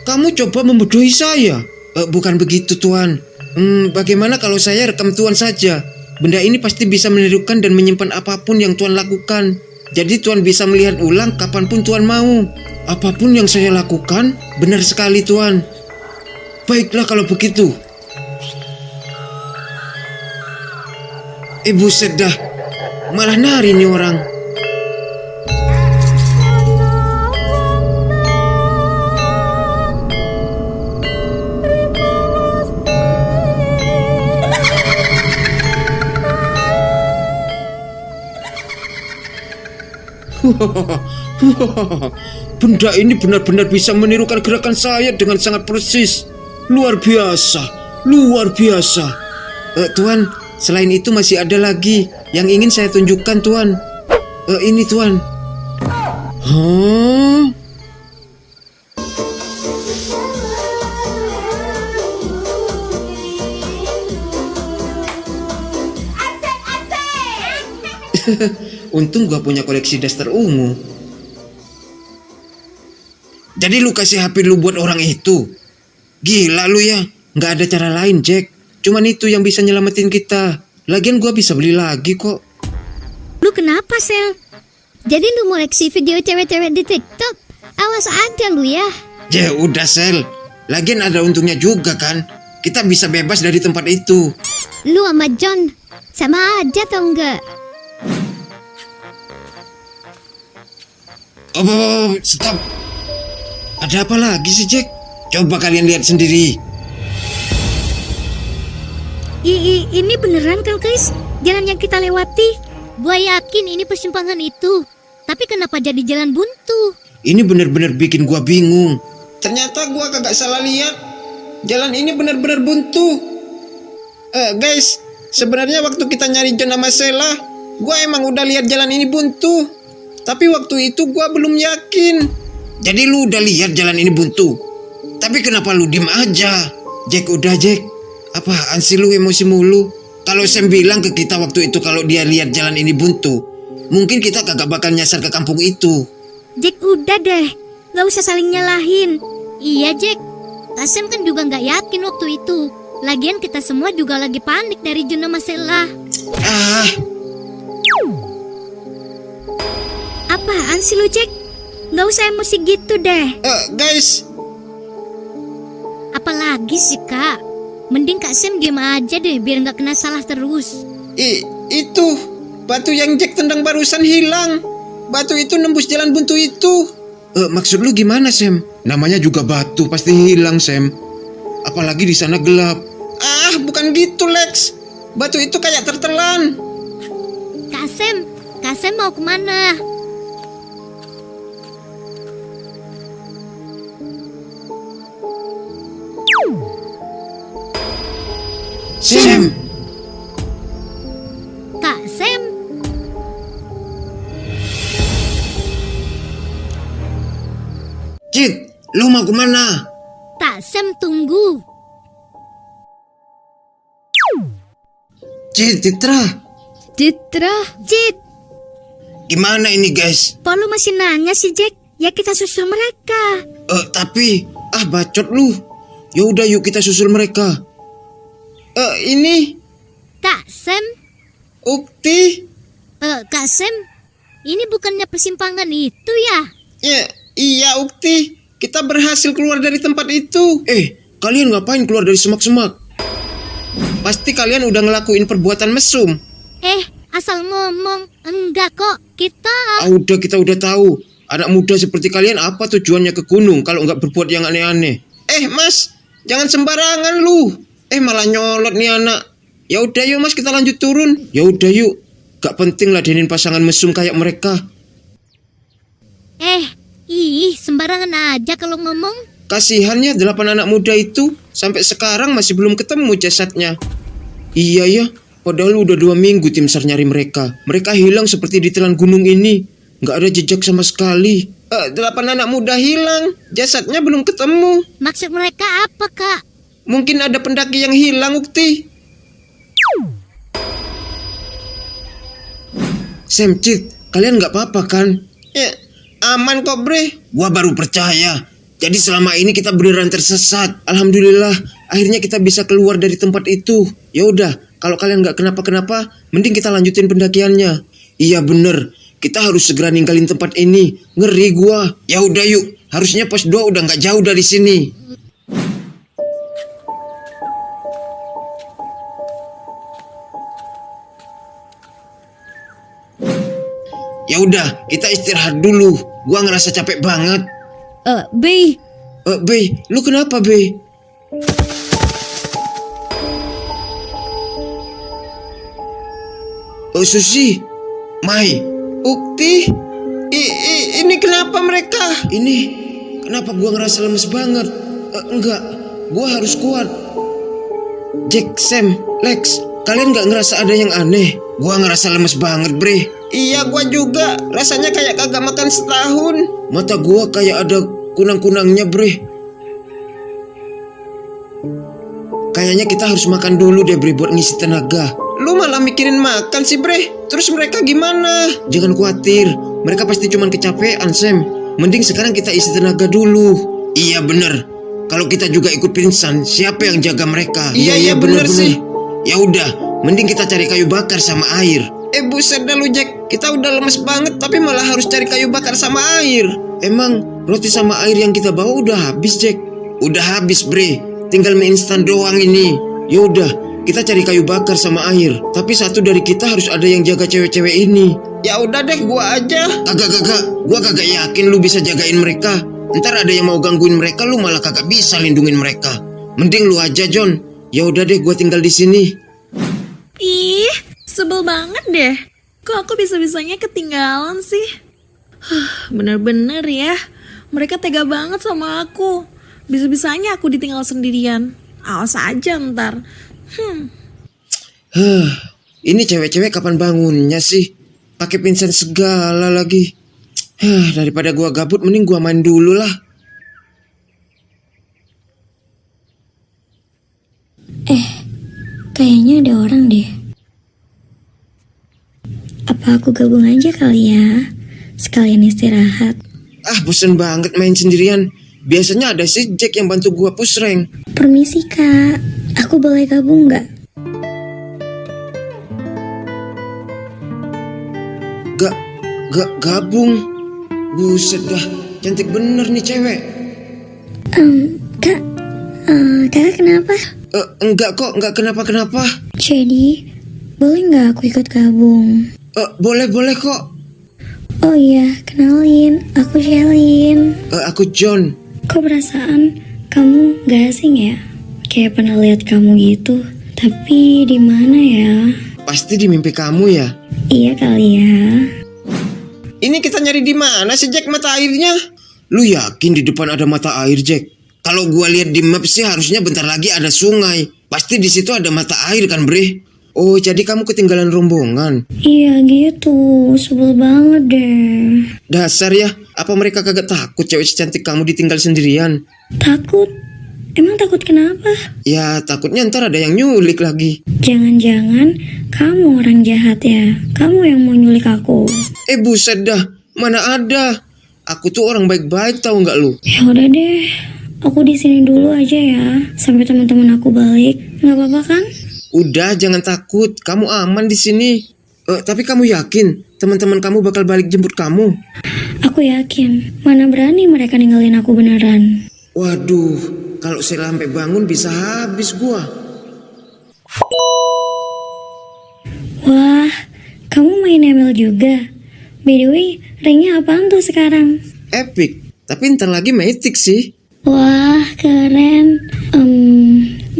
Kamu coba membodohi saya. Bukan begitu, Tuan. Bagaimana kalau saya rekam Tuan saja? Benda ini pasti bisa menirukan dan menyimpan apapun yang Tuan lakukan. Jadi Tuan bisa melihat ulang kapanpun Tuan mau. Apapun yang saya lakukan, benar sekali, Tuan. Baiklah kalau begitu. Buset dah. Malah nari nih orang. Benda ini benar-benar bisa menirukan gerakan saya dengan sangat persis. Luar biasa, luar biasa. Tuan, selain itu masih ada lagi yang ingin saya tunjukkan, Tuan. Ini, Tuan. Hah? Untung gua punya koleksi daster ungu. Jadi lu kasih HP lu buat orang itu? Gila lu ya. Nggak ada cara lain, Jack. Cuman itu yang bisa nyelamatin kita. Lagian gua bisa beli lagi kok. Lu kenapa, Sel? Jadi lu mau koleksi video cewek-cewek di TikTok? Awas aja lu ya. Ya udah, Sel. Lagian ada untungnya juga kan. Kita bisa bebas dari tempat itu. Lu sama John sama aja tau enggak? Oh, stop. Ada apa lagi sih, Jack? Coba kalian lihat sendiri. Ini beneran kan, guys? Jalan yang kita lewati. Gua yakin ini persimpangan itu. Tapi kenapa jadi jalan buntu? Ini benar-benar bikin gua bingung. Ternyata gua kagak salah lihat. Jalan ini benar-benar buntu. Guys, sebenarnya waktu kita nyari John sama Sheila, gua emang udah lihat jalan ini buntu. Tapi waktu itu gua belum yakin. Jadi lu udah lihat jalan ini buntu? Tapi kenapa lu diem aja? Jack, udah Jack. Apaan sih lu emosi mulu? Kalau Sam bilang ke kita waktu itu kalau dia lihat jalan ini buntu, mungkin kita kagak bakal nyasar ke kampung itu. Jack, udah deh. Gak usah saling nyalahin. Iya, Jack. Kasem kan juga nggak yakin waktu itu. Lagian kita semua juga lagi panik dari John sama Sheila. Apaan sih lu, Jack? Gak usah emosi gitu deh. Guys, Apalagi sih, Kak? Mending Kak Sam diam aja deh biar nggak kena salah terus. itu batu yang Jack tendang barusan hilang. Batu itu nembus jalan buntu itu. Maksud lu gimana, Sam? Namanya juga batu, pasti hilang, Sam. Apalagi di sana gelap. Bukan gitu, Lex. Batu itu kayak tertelan. Kak Sam mau kemana? Sam! Kak Sam? Cid, lu mau kemana? Kak Sam tunggu. Cid, Citra. Jit, Gimana ini, guys? kok lu masih nanya sih, Jack? Ya kita susul mereka. Tapi, bacot lu. Ya udah yuk kita susul mereka. Ini Kak Sam? Ukti. Kak Sam? Ini bukannya persimpangan itu ya? Ya, iya Ukti. Kita berhasil keluar dari tempat itu. Kalian ngapain keluar dari semak-semak? Pasti kalian udah ngelakuin perbuatan mesum. Asal ngomong. Enggak kok, kita... Kita udah tahu. Anak muda seperti kalian apa tujuannya ke gunung kalau nggak berbuat yang aneh-aneh? Mas, jangan sembarangan lu. Malah nyolot nih anak. Ya udah yuk Mas, kita lanjut turun. Ya udah yuk. Gak penting ladenin pasangan mesum kayak mereka. Sembarangan aja kalau ngomong. Kasihannya 8 anak muda itu sampai sekarang masih belum ketemu jasadnya. Iya ya, padahal udah 2 minggu tim SAR nyari mereka. Mereka hilang seperti ditelan gunung ini. Gak ada jejak sama sekali. 8 anak muda hilang, jasadnya belum ketemu. Maksud mereka apa, Kak? Mungkin ada pendaki yang hilang, Ukti. Sam, Cid, kalian gak apa-apa kan? Ya, aman kok, Bre. Gua baru percaya. Jadi selama ini kita beneran tersesat. Alhamdulillah, akhirnya kita bisa keluar dari tempat itu. Ya udah, kalau kalian gak kenapa-kenapa, mending kita lanjutin pendakiannya. Iya bener, kita harus segera ninggalin tempat ini. Ngeri gua. Ya udah yuk, harusnya pos 2 udah gak jauh dari sini. Ya udah, kita istirahat dulu. Gua ngerasa capek banget. Bey. Bey, lu kenapa, Bey? Susi, Mai, Ukti, Ini kenapa mereka? Ini kenapa gua ngerasa lemes banget? Enggak, gua harus kuat. Jack, Sam, Lex, kalian gak ngerasa ada yang aneh? Gua ngerasa lemes banget, bre. Iya, gua juga. Rasanya kayak kagak makan setahun. Mata gua kayak ada kunang-kunangnya, bre. Kayaknya kita harus makan dulu deh, bre, buat ngisi tenaga. Lu malah mikirin makan sih, bre. Terus mereka gimana? Jangan khawatir, mereka pasti cuma kecapean, Sam. Mending sekarang kita isi tenaga dulu. Iya bener, kalau kita juga ikut pingsan, siapa yang jaga mereka? Iya, bener sih. Ya udah, mending kita cari kayu bakar sama air. Buset dah lu, Jack. Kita udah lemes banget, tapi malah harus cari kayu bakar sama air. Emang roti sama air yang kita bawa udah habis, Jack? Udah habis, bre. Tinggal mie instan doang ini. Ya udah, kita cari kayu bakar sama air. Tapi satu dari kita harus ada yang jaga cewek-cewek ini. Ya udah deh, gua aja. Kagak. Gua kagak yakin lu bisa jagain mereka. Ntar ada yang mau gangguin mereka, lu malah kagak bisa lindungin mereka. Mending lu aja, John. Ya udah deh, gua tinggal di sini. Ih, sebel banget deh. Kok aku bisa-bisanya ketinggalan sih? Bener-bener ya. Mereka tega banget sama aku. Bisa-bisanya aku ditinggal sendirian. Awas aja ntar. Ini cewek-cewek kapan bangunnya sih? Pakai pingsan segala lagi. Daripada gua gabut, mending gua main dulu lah. Kayaknya ada orang deh. Apa aku gabung aja kali ya? Sekalian istirahat. Bosen banget main sendirian. Biasanya ada si Jack yang bantu gua push rank. Permisi kak, aku boleh gabung nggak? Gak gabung. Buset dah, cantik bener nih cewek. Kak, kakak kenapa? Enggak kok, enggak kenapa-kenapa. Jadi, boleh nggak aku ikut gabung? Boleh kok. Oh iya, kenalin, aku Shelin. Aku John. Kok perasaan kamu gak asing ya? Kayak pernah lihat kamu gitu. Tapi di mana ya? Pasti di mimpi kamu ya. Iya kali ya. Ini kita nyari di mana sih, Jack, mata airnya? Lu yakin di depan ada mata air, Jack? Kalau gua lihat di map sih harusnya bentar lagi ada sungai. Pasti di situ ada mata air kan, bre? Oh, jadi kamu ketinggalan rombongan. Iya gitu, sebel banget deh. Dasar ya, apa mereka kagak takut cewek secantik kamu ditinggal sendirian? Takut? Emang takut kenapa? Ya, takutnya ntar ada yang nyulik lagi. Jangan-jangan kamu orang jahat ya? Kamu yang mau nyulik aku? Buset dah, mana ada? Aku tuh orang baik-baik, tahu nggak lu? Ya udah deh, aku di sini dulu aja ya, sampai teman-teman aku balik. Nggak apa-apa kan? Udah, jangan takut, kamu aman di sini. Tapi kamu yakin teman-teman kamu bakal balik jemput kamu? Aku yakin, mana berani mereka ninggalin aku beneran. Waduh, kalau saya sampai bangun bisa habis gua. Wah, kamu main ML juga? By the way, ranknya apaan tuh sekarang? Epic, tapi ntar lagi Mythic sih. Wah, keren.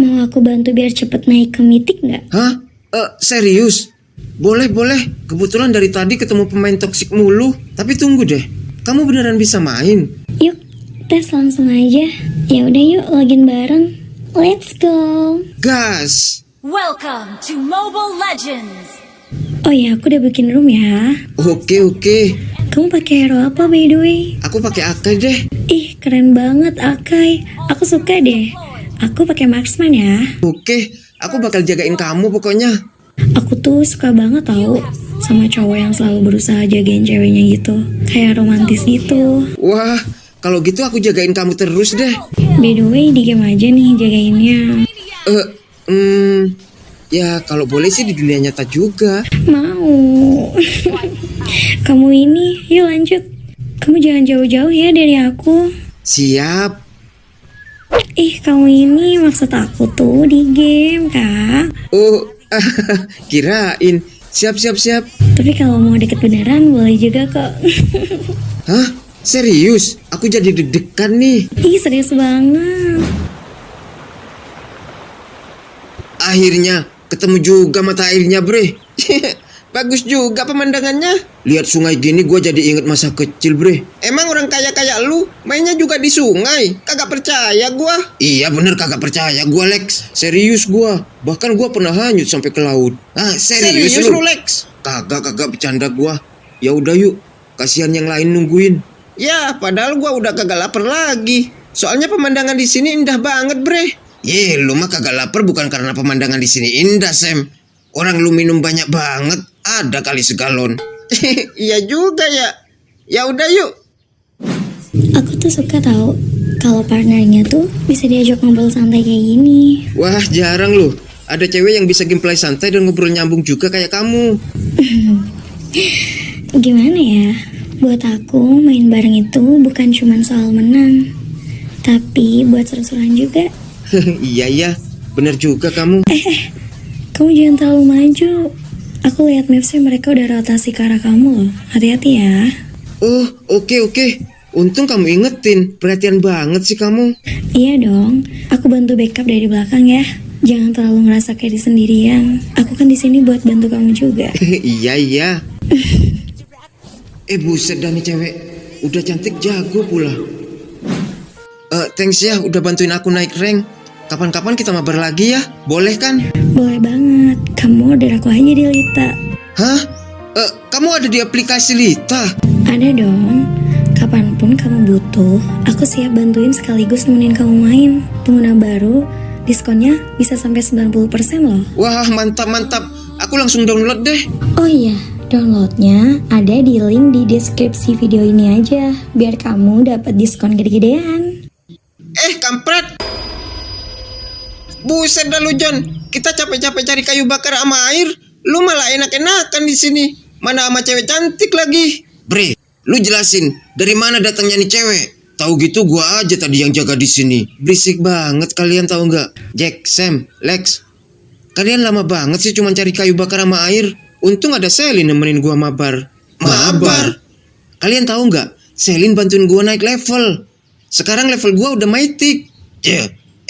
Mau aku bantu biar cepet naik ke Mythic nggak? Hah? Serius? Boleh. Kebetulan dari tadi ketemu pemain toksik mulu. Tapi tunggu deh, kamu beneran bisa main? Yuk, tes langsung aja. Ya udah yuk, login bareng. Let's go. Gas! Welcome to Mobile Legends. Oh ya, aku udah bikin room ya. Oke. Kamu pakai hero apa by the way? Aku pakai Akai deh. Ih, keren banget Akai. Aku suka deh. Aku pakai marksman ya. Oke, aku bakal jagain kamu pokoknya. Aku tuh suka banget tau sama cowok yang selalu berusaha jagain ceweknya gitu. Kayak romantis gitu. Wah, kalau gitu aku jagain kamu terus deh. By the way, di game aja nih jagainnya. Ya kalau boleh sih di dunia nyata juga. Mau. Kamu ini, yuk lanjut. Kamu jangan jauh-jauh ya dari aku. Siap. Ih, kamu ini maksud aku tuh di game, Kak. Oh, kirain. Siap. Tapi kalau mau deket beneran boleh juga kok. Hah? Serius? Aku jadi deg-degan nih. Ih, serius banget. Akhirnya ketemu juga mata airnya, bre. bagus juga pemandangannya. Lihat sungai gini gue jadi inget masa kecil, bre. Emang orang kaya kayak lu mainnya juga di sungai? Kagak percaya gua. Iya bener kagak percaya gue, Lex. Serius gue. Bahkan gue pernah hanyut sampai ke laut. Ah, serius lu lu? Lex? Kagak bercanda gue. Ya udah yuk. Kasihan yang lain nungguin. Ya, padahal gua udah kagak lapar lagi. Soalnya pemandangan di sini indah banget, bre. Ye, lu mah kagak lapar bukan karena pemandangan di sini indah, Sam. Orang lu minum banyak banget. Ada kali segalon. Iya juga ya. Ya udah yuk. Aku tuh suka tahu kalau partnernya tuh bisa diajak ngobrol santai kayak gini. Wah, jarang loh. Ada cewek yang bisa gameplay santai dan ngobrol nyambung juga kayak kamu. Gimana ya? Buat aku main bareng itu bukan cuma soal menang, tapi buat seru-seruan juga. Iya, bener juga kamu. Kamu jangan terlalu maju. Aku lihat mapsnya mereka udah rotasi ke arah kamu loh. Hati-hati ya. Oh, oke. Untung kamu ingetin. Perhatian banget sih kamu. Iya dong. Aku bantu backup dari belakang ya. Jangan terlalu ngerasa kayak di sendirian. Aku kan di sini buat bantu kamu juga. Iya. Buset dah nih cewek. Udah cantik jago pula. Thanks ya udah bantuin aku naik rank. Kapan-kapan kita mabar lagi ya? Boleh kan? Boleh banget. Kamu order aku aja di Lita. Hah? Kamu ada di aplikasi Lita? Ada dong. Kapanpun kamu butuh, aku siap bantuin sekaligus nemenin kamu main. Pengguna baru, diskonnya bisa sampai 90% loh. Wah, mantap. Aku langsung download deh. Oh iya, downloadnya ada di link di deskripsi video ini aja. Biar kamu dapat diskon gede-gedean. Kampret. Buset dah lu, John. Kita capek-capek cari kayu bakar sama air, lu malah enak-enakan di sini. Mana sama cewek cantik lagi. Bre, lu jelasin dari mana datangnya nih cewek? Tahu gitu gua aja tadi yang jaga di sini. Berisik banget kalian tahu nggak? Jack, Sam, Lex. Kalian lama banget sih cuma cari kayu bakar sama air. Untung ada Selin nemenin gua mabar. Mabar? Kalian tahu nggak? Selin bantuin gua naik level. Sekarang level gua udah mythic.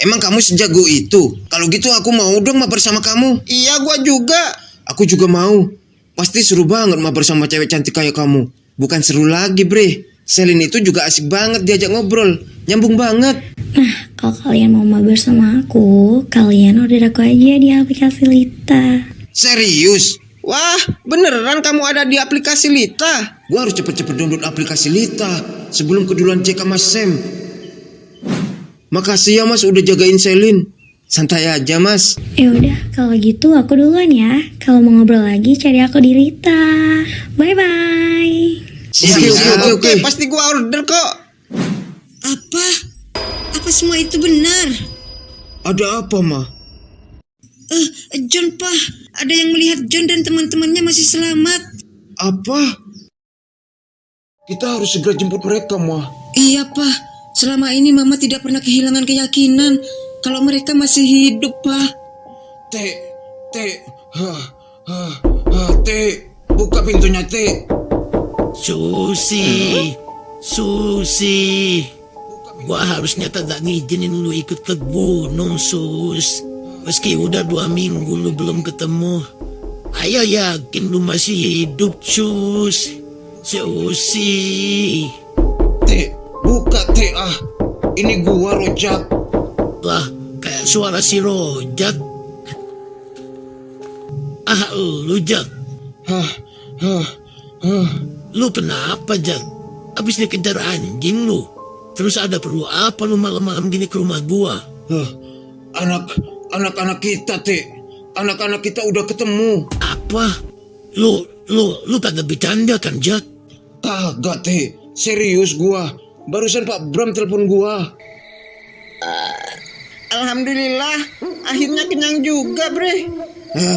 Emang kamu sejago itu? Kalau gitu aku mau dong mabar sama kamu. Iya, gua juga. Aku juga mau. Pasti seru banget mabar sama cewek cantik kayak kamu. Bukan seru lagi, bre. Selin itu juga asik banget diajak ngobrol. Nyambung banget. Nah, kalau kalian mau mabar sama aku, kalian order aku aja di aplikasi Lita. Serius? Wah, beneran kamu ada di aplikasi Lita? Gua harus cepet-cepet download aplikasi Lita sebelum keduluan Jack sama Sam. Makasih ya mas udah jagain Selin. Santai aja mas. Udah, kalau gitu aku duluan ya. Kalau mau ngobrol lagi cari aku di Lita. Bye-bye. Siap. Oke, pasti gua order kok. Apa semua itu benar? Ada apa mah? John, Pak. Ada yang melihat John dan teman-temannya masih selamat. Apa? Kita harus segera jemput mereka mah. Iya, Pak. Selama ini Mama tidak pernah kehilangan keyakinan kalau mereka masih hidup, Pak. Teh, buka pintunya Teh. Susi, gua harusnya kagak ngizinin lu ikut ke gunung, Sus. Meski udah 2 minggu lu belum ketemu. Ayo yakin lu masih hidup, Sus. Susi. Teh, buka Teh Ini gua Rojak. Lah, kayak suara si Rojak. Lu Jak. Lu kenapa, Jak? Abis dikejar anjing lu. Terus ada perlu apa lu malam-malam gini ke rumah gua? Anak-anak kita, Teh. Anak-anak kita udah ketemu. Apa? Lu kagak bercanda kan, Jak? Kagak, Teh. Serius gua. Barusan Pak Bram telepon gua. Alhamdulillah, akhirnya kenyang juga, bre.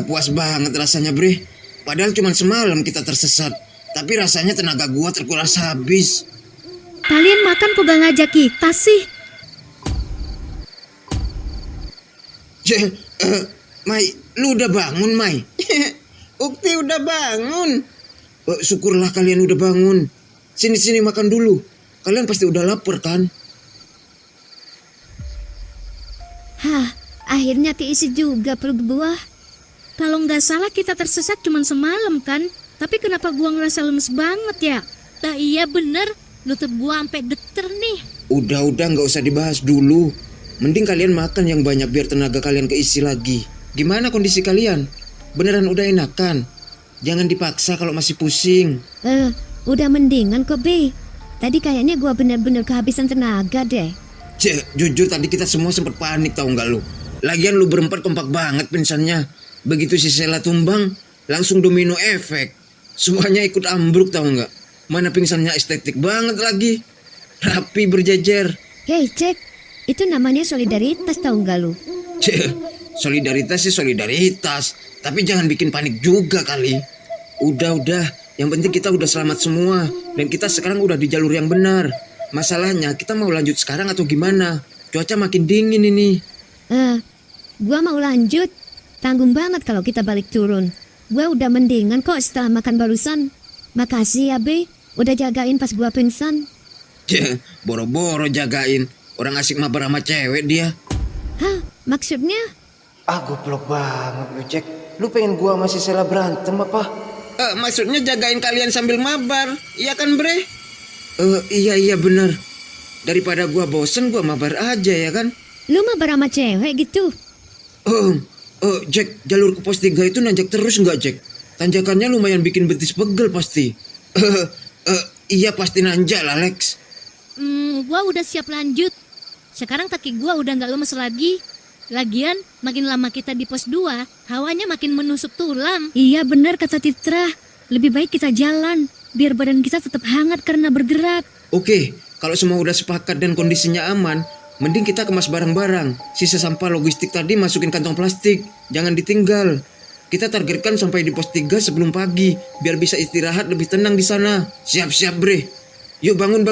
Puas banget rasanya, bre. Padahal cuma semalam kita tersesat. Tapi rasanya tenaga gua terkuras habis. Kalian makan kok gak ngajak kita sih? Mai, lu udah bangun, Mai? Ukti udah bangun. Syukurlah kalian udah bangun. Sini makan dulu. Kalian pasti udah lapar kan? Akhirnya keisi juga perut gua. Kalau nggak salah kita tersesat cuma semalam kan? Tapi kenapa gua ngerasa lemes banget ya? Nah iya bener, lutut gua sampai geter nih. Udah nggak usah dibahas dulu. Mending kalian makan yang banyak biar tenaga kalian keisi lagi. Gimana kondisi kalian? Beneran udah enakan? Jangan dipaksa kalau masih pusing. Udah mendingan kok, Be. Tadi kayaknya gua bener-bener kehabisan tenaga deh. Jujur tadi kita semua sempat panik tau nggak lu? Lagian lu berempat kompak banget pingsannya. Begitu si Sela tumbang, langsung domino efek. Semuanya ikut ambruk tau nggak? Mana pingsannya estetik banget lagi. Rapi berjejer. Hei, Cek. Itu namanya solidaritas tau nggak lu? Solidaritas sih solidaritas. Tapi jangan bikin panik juga kali. Udah. Yang penting kita udah selamat semua. Dan kita sekarang udah di jalur yang benar. Masalahnya kita mau lanjut sekarang atau gimana? Cuaca makin dingin ini. Gua mau lanjut. Tanggung banget kalau kita balik turun. Gua udah mendingan kok setelah makan barusan. Makasih ya, Be. Udah jagain pas gua pingsan. Boro-boro jagain. Orang asik mabar sama cewek dia. Hah? Maksudnya? Goblok banget lu, Jack. Lu pengen gua masih Sela berantem apa? Maksudnya jagain kalian sambil mabar. Iya kan, Bre? Iya benar. Daripada gua bosen, gua mabar aja ya kan? Lu mabar sama cewek gitu? Jack, jalur ke pos 3 itu nanjak terus nggak, Jack? Tanjakannya lumayan bikin betis pegel pasti. Iya pasti nanjak lah, Lex. Gua udah siap lanjut. Sekarang kaki gua udah nggak lemes lagi. Lagian, makin lama kita di pos 2, hawanya makin menusuk tulang. Iya benar kata Titra. Lebih baik kita jalan, biar badan kita tetap hangat karena bergerak. Oke, kalau semua udah sepakat dan kondisinya aman, mending kita kemas barang-barang. Sisa sampah logistik tadi masukin kantong plastik. Jangan ditinggal. Kita targetkan sampai di pos 3 sebelum pagi, biar bisa istirahat lebih tenang di sana. Siap-siap, Bre. Yuk bangun.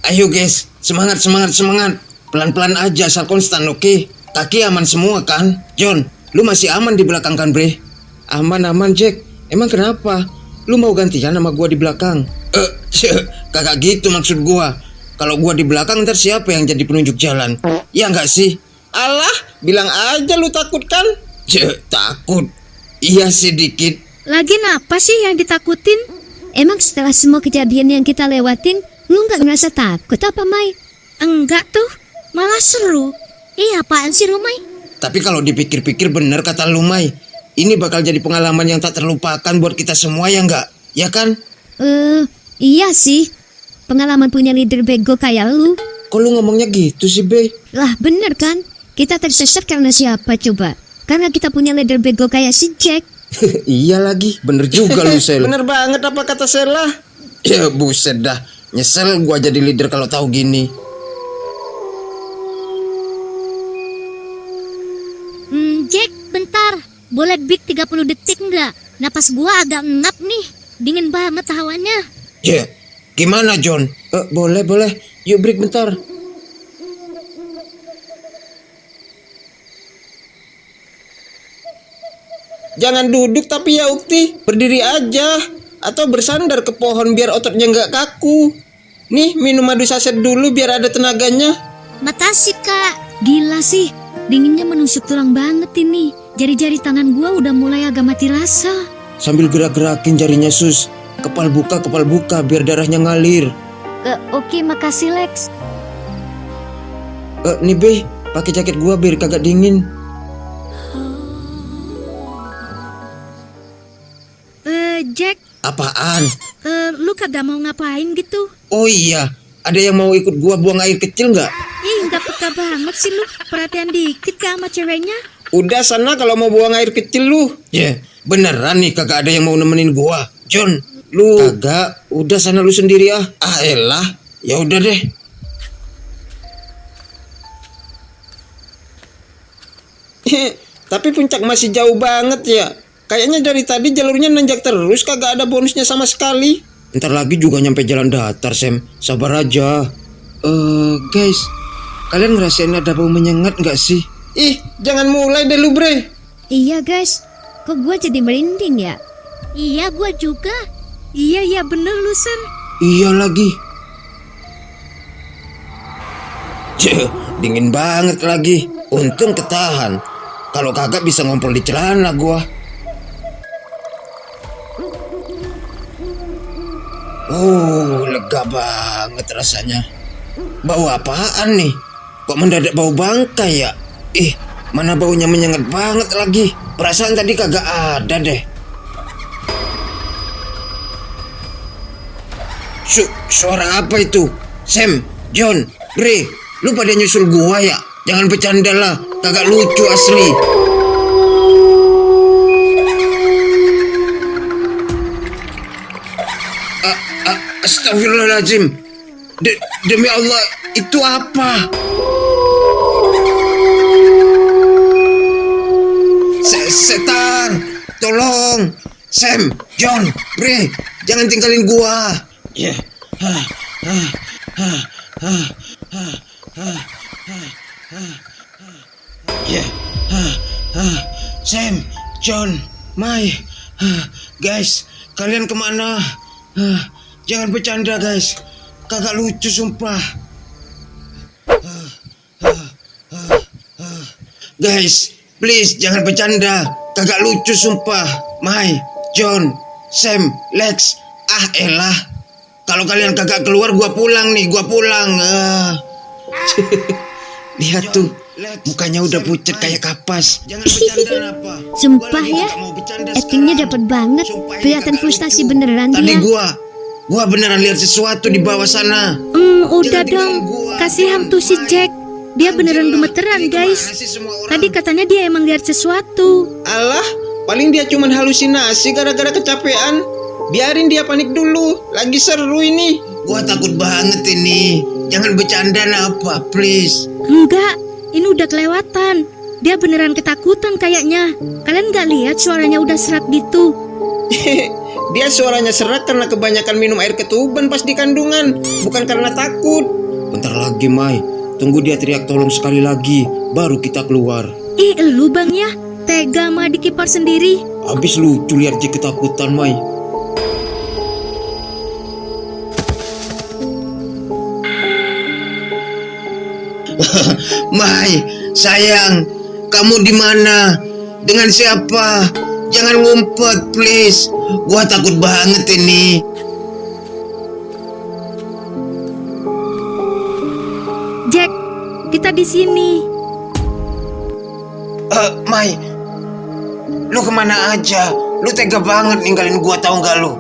Ayo guys, semangat. Pelan-pelan aja asal konstan, oke? Kaki aman semua kan? John, lu masih aman di belakang kan, Bre? Aman, Jack. Emang kenapa? Lu mau gantian sama gua di belakang? Kagak gitu maksud gua. Kalau gua di belakang ntar siapa yang jadi penunjuk jalan? Ya enggak sih? Alah, bilang aja lu takut kan? Takut? Iya sih dikit. Lagi apa sih yang ditakutin? Emang setelah semua kejadian yang kita lewatin, lu nggak ngerasa takut apa, Mai? Enggak tuh, malah seru. Apaan sih lu, Mai? Tapi kalau dipikir-pikir bener kata lu, Mai. Ini bakal jadi pengalaman yang tak terlupakan buat kita semua ya enggak? Ya kan? Iya sih. Pengalaman punya leader bego kayak lu. Kok lu ngomongnya gitu sih, Be? Lah bener kan? Kita tersesat karena siapa coba? Karena kita punya leader bego kayak si Jack. Iya lagi, bener juga lu, Sel. Bener banget apa kata Sela. Ya buset dah. Nyesel gua jadi leader kalau tahu gini. Jack, bentar. Boleh big 30 detik nggak? Napas gua agak ngap nih. Dingin banget hawanya. Ya, gimana John? Boleh. Yuk break bentar. Jangan duduk tapi ya Ukti. Berdiri aja. Atau bersandar ke pohon biar ototnya nggak kaku. Nih, minum madu saset dulu biar ada tenaganya. Makasih, Kak. Gila sih, dinginnya menusuk tulang banget ini. Jari-jari tangan gua udah mulai agak mati rasa. Sambil gerak-gerakin jarinya, Sus. Kepal buka biar darahnya ngalir. Oke, makasih Lex. Nih Be, pakai jaket gua biar kagak dingin. Jack. Apaan? Lu kagak mau ngapain gitu? Oh iya, ada yang mau ikut gua buang air kecil nggak? Nggak peka banget sih lu. Perhatian dikit kah sama ceweknya? Udah sana kalau mau buang air kecil lu. Beneran nih kagak ada yang mau nemenin gua. John, lu kagak? Udah sana lu sendiri ah. Elah, ya udah deh. Tapi puncak masih jauh banget ya. Kayaknya dari tadi jalurnya nanjak terus, kagak ada bonusnya sama sekali. Ntar lagi juga nyampe jalan datar, Sam. Sabar aja. Guys, kalian ngerasain ada bau menyengat nggak sih? Jangan mulai deh lu, Bre. Iya guys, Kok gua jadi merinding ya? Iya, gua juga. Iya, bener lu, San. Iya lagi. Cih, dingin banget lagi. Untung ketahan. Kalau kagak bisa ngompol di celana gua. Oh, lega banget rasanya. Bau apaan nih? Kok mendadak bau bangkai ya? Mana baunya menyengat banget lagi. Perasaan tadi kagak ada deh. Suara apa itu? Sam, John, Bre, lu pada nyusul gua ya? Jangan bercanda lah, kagak lucu asli. Astagfirullahaladzim. Demi Allah, itu apa? Setan, tolong. Sam, John, Bre, jangan tinggalin gua. Ya. Sam, John, Mai, guys, kalian kemana? Jangan bercanda guys, kagak lucu sumpah. Guys, please jangan bercanda, kagak lucu sumpah. Mai, John, Sam, Lex, elah. Kalau kalian kagak keluar, gua pulang nih, gua pulang. Lihat tuh, mukanya udah pucat kayak kapas. Jangan bercanda apa? Sumpah ya, actingnya dapat banget. Kelihatan frustasi beneran Tadi dia. gua beneran lihat sesuatu di bawah sana. Udah dong. Kasihan tuh si Jack. Dia beneran gemeteran, guys. Tadi katanya dia emang lihat sesuatu. Alah, paling dia cuman halusinasi gara-gara kecapean. Biarin dia panik dulu. Lagi seru ini. Gua takut banget ini. Jangan bercanda apa, please. Enggak, ini udah kelewatan. Dia beneran ketakutan kayaknya. Kalian gak lihat suaranya udah serak gitu? Dia suaranya serak karena kebanyakan minum air ketuban pas di kandungan, bukan karena takut. Bentar lagi, Mai. Tunggu dia teriak tolong sekali lagi, baru kita keluar. Lu bang ya, tega sama adik ipar sendiri. Habis lucu lihat dia ketakutan, Mai. Mai, sayang, kamu di mana? Dengan siapa? Jangan ngumpet, please. Gua takut banget ini. Jack, kita di sini. Mai, lu kemana aja? Lu tega banget ninggalin gua, tahu nggak lu?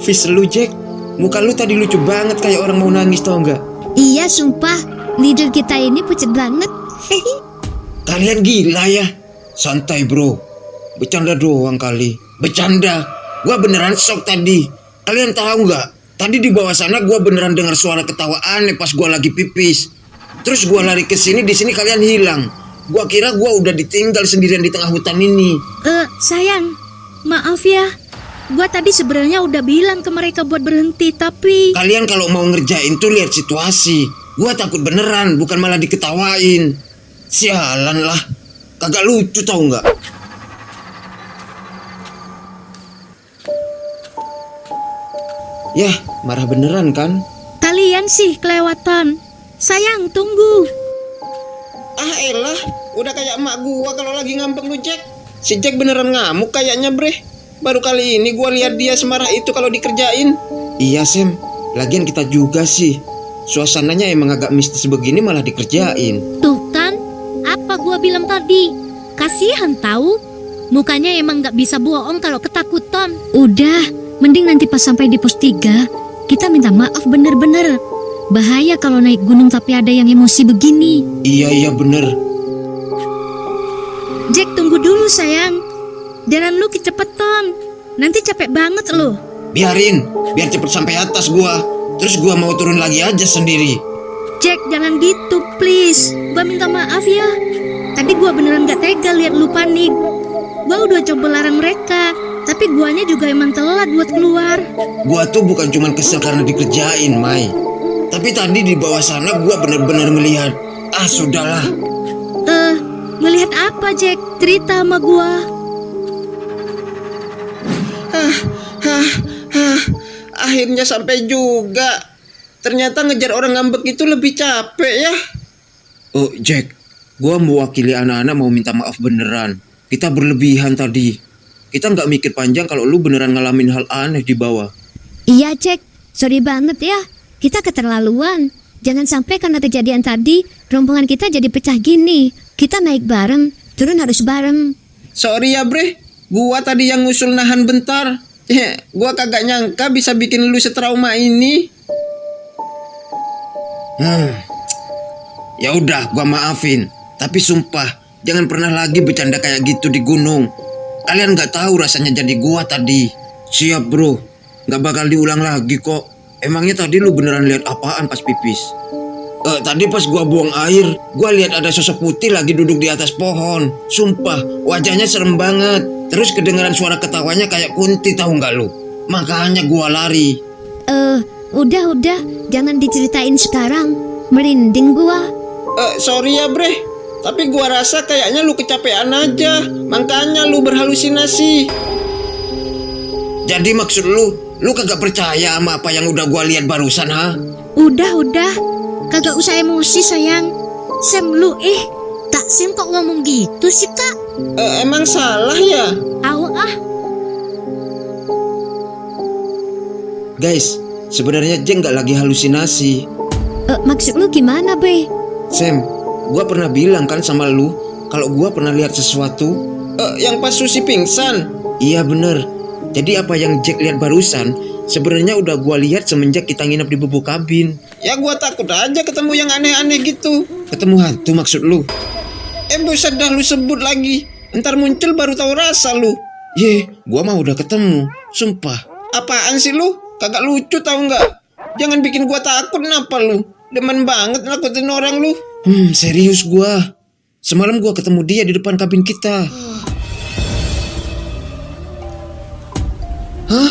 Fis lu Jack, muka lu tadi lucu banget kayak orang mau nangis, tau nggak? Iya sumpah, leader kita ini pucat banget. Kalian gila ya? Santai bro, bercanda doang kali. Bercanda, gua beneran shock tadi. Kalian tahu nggak? Tadi di bawah sana gua beneran dengar suara ketawa aneh pas gua lagi pipis. Terus gua lari ke sini, di sini kalian hilang. Gua kira gua udah ditinggal sendirian di tengah hutan ini. Sayang, maaf ya. Gua tadi sebenarnya udah bilang ke mereka buat berhenti, tapi Kalian kalau mau ngerjain tuh lihat situasi. Gua takut beneran, bukan malah diketawain. Sialan lah, kagak lucu tau nggak? Yah, marah beneran kan? kalian sih kelewatan. Sayang, tunggu. Elah, udah kayak emak gua kalau lagi ngambek lu Jack. Si Jack beneran ngamuk kayaknya bre. Baru kali ini gua lihat dia semarah itu kalau dikerjain. Iya Sam, lagian kita juga sih. Suasananya emang agak mistis begini malah dikerjain. Tuh kan, apa gua bilang tadi? Kasihan tahu. Mukanya emang gak bisa bohong kalau ketakutan. Udah, mending nanti pas sampai di pos 3, kita minta maaf bener-bener. Bahaya kalau naik gunung tapi ada yang emosi begini. Iya bener. Jack, tunggu dulu sayang. Jalan lu kecepetan. Nanti capek banget lo. Biarin, biar cepet sampai atas gua. Terus gua mau turun lagi aja sendiri. Jack, jangan gitu please. Gua minta maaf ya. Tadi gua beneran gak tega lihat lu panik. Gua udah coba larang mereka, tapi guanya juga emang telat buat keluar. Gua tuh bukan cuman kesel karena dikerjain, Mai. Tapi tadi di bawah sana gua bener-bener ngelihat. Sudahlah. Ngelihat apa, Jack? Cerita sama gua. Akhirnya sampai juga. Ternyata ngejar orang ngambek itu lebih capek ya. Oh Jack, gua mewakili anak-anak mau minta maaf beneran. Kita berlebihan tadi. Kita nggak mikir panjang kalau lu beneran ngalamin hal aneh di bawah. Iya, Jack. Sorry banget ya. Kita keterlaluan. Jangan sampai karena kejadian tadi, rombongan kita jadi pecah gini. Kita naik bareng, turun harus bareng. Sorry ya bre, gua tadi yang ngusul nahan bentar. Gua kagak nyangka bisa bikin lu setrauma ini. Ya udah, gua maafin. Tapi sumpah, jangan pernah lagi bercanda kayak gitu di gunung. Kalian nggak tahu rasanya jadi gua tadi. Siap bro, nggak bakal diulang lagi kok. Emangnya tadi lu beneran lihat apaan pas pipis? Tadi pas gua buang air, gua lihat ada sosok putih lagi duduk di atas pohon. Sumpah, wajahnya serem banget. Terus kedengaran suara ketawanya kayak Kunti, tahu nggak lu? Makanya gua lari. Udah, jangan diceritain sekarang. Merinding gua. Sorry ya bre, tapi gua rasa kayaknya lu kecapean aja. Makanya lu berhalusinasi. Jadi maksud lu kagak percaya sama apa yang udah gua lihat barusan, ha? Udah. Kagak usah emosi, sayang. Sam, lu tak Sam kok ngomong gitu sih, Kak? Emang salah ya? Guys, sebenarnya Jack nggak lagi halusinasi. Maksud lu gimana, Be? Sam, gua pernah bilang kan sama lu kalau gua pernah lihat sesuatu. Yang pas Susi pingsan. Iya bener. Jadi apa yang Jack lihat barusan sebenarnya udah gua lihat semenjak kita nginep di bubuk kabin. Ya gua takut aja ketemu yang aneh-aneh gitu. Ketemu hantu maksud lu? Buset dah lu sebut lagi. Ntar muncul baru tahu rasa lu. Gua mah udah ketemu. Sumpah. Apaan sih lu? Kagak lucu tahu nggak? Jangan bikin gua takut, kenapa lu? Demen banget nakutin orang lu. Serius gua. Semalam gua ketemu dia di depan kabin kita. Hah?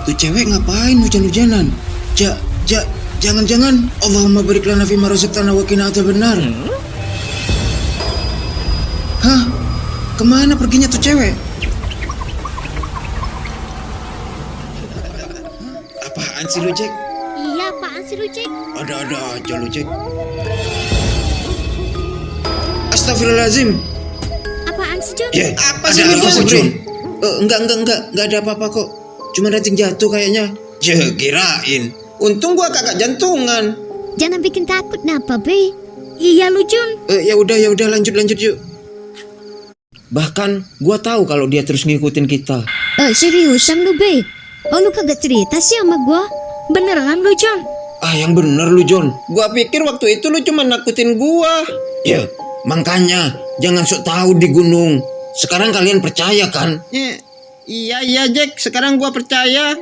Tuh cewek ngapain hujan-hujanan? Jangan-jangan Allahumma barik lana fima razaqtana wa qina adzabannar. Hah? Kemana perginya tuh cewek? Apaan sih lu, Jack? Iya, apaan sih lu, Jack? Ada-ada aja lu, Jack. Astagfirullahaladzim. Apaan sih, John? Apa sih lu, John? Enggak ada apa-apa kok. Cuma rating jatuh kayaknya. Kirain. Untung gua kagak jantungan. Jangan bikin takut napa, Be? Iya lu, John. Ya udah lanjut yuk. Bahkan gua tahu kalau dia terus ngikutin kita. Seriusan lu, Be? Oh, lu kagak cerita sih sama gua? Beneran lu, John? Yang bener lu, John. Gua pikir waktu itu lu cuma nakutin gua. Ya, makanya jangan sok tahu di gunung. Sekarang kalian percaya kan? Iya Jack, sekarang gua percaya.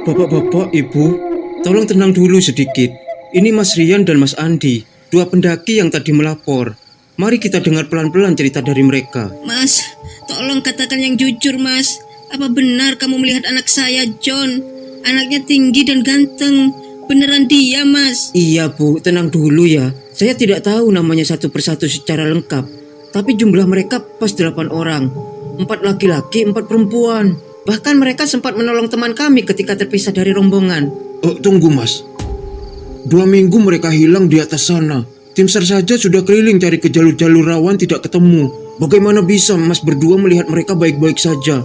Bapak-bapak, Ibu, tolong tenang dulu sedikit. Ini Mas Rian dan Mas Andi, dua pendaki yang tadi melapor. Mari kita dengar pelan-pelan cerita dari mereka. Mas, tolong katakan yang jujur, Mas. Apa benar kamu melihat anak saya, John? Anaknya tinggi dan ganteng. Beneran dia, Mas? Iya, Bu, tenang dulu ya. Saya tidak tahu namanya satu persatu secara lengkap. Tapi jumlah mereka pas 8 orang. 4 laki-laki, 4 perempuan. Bahkan mereka sempat menolong teman kami ketika terpisah dari rombongan. Tunggu, Mas. 2 minggu mereka hilang di atas sana. Tim SAR saja sudah keliling cari ke jalur-jalur rawan tidak ketemu. Bagaimana bisa Mas berdua melihat mereka baik-baik saja?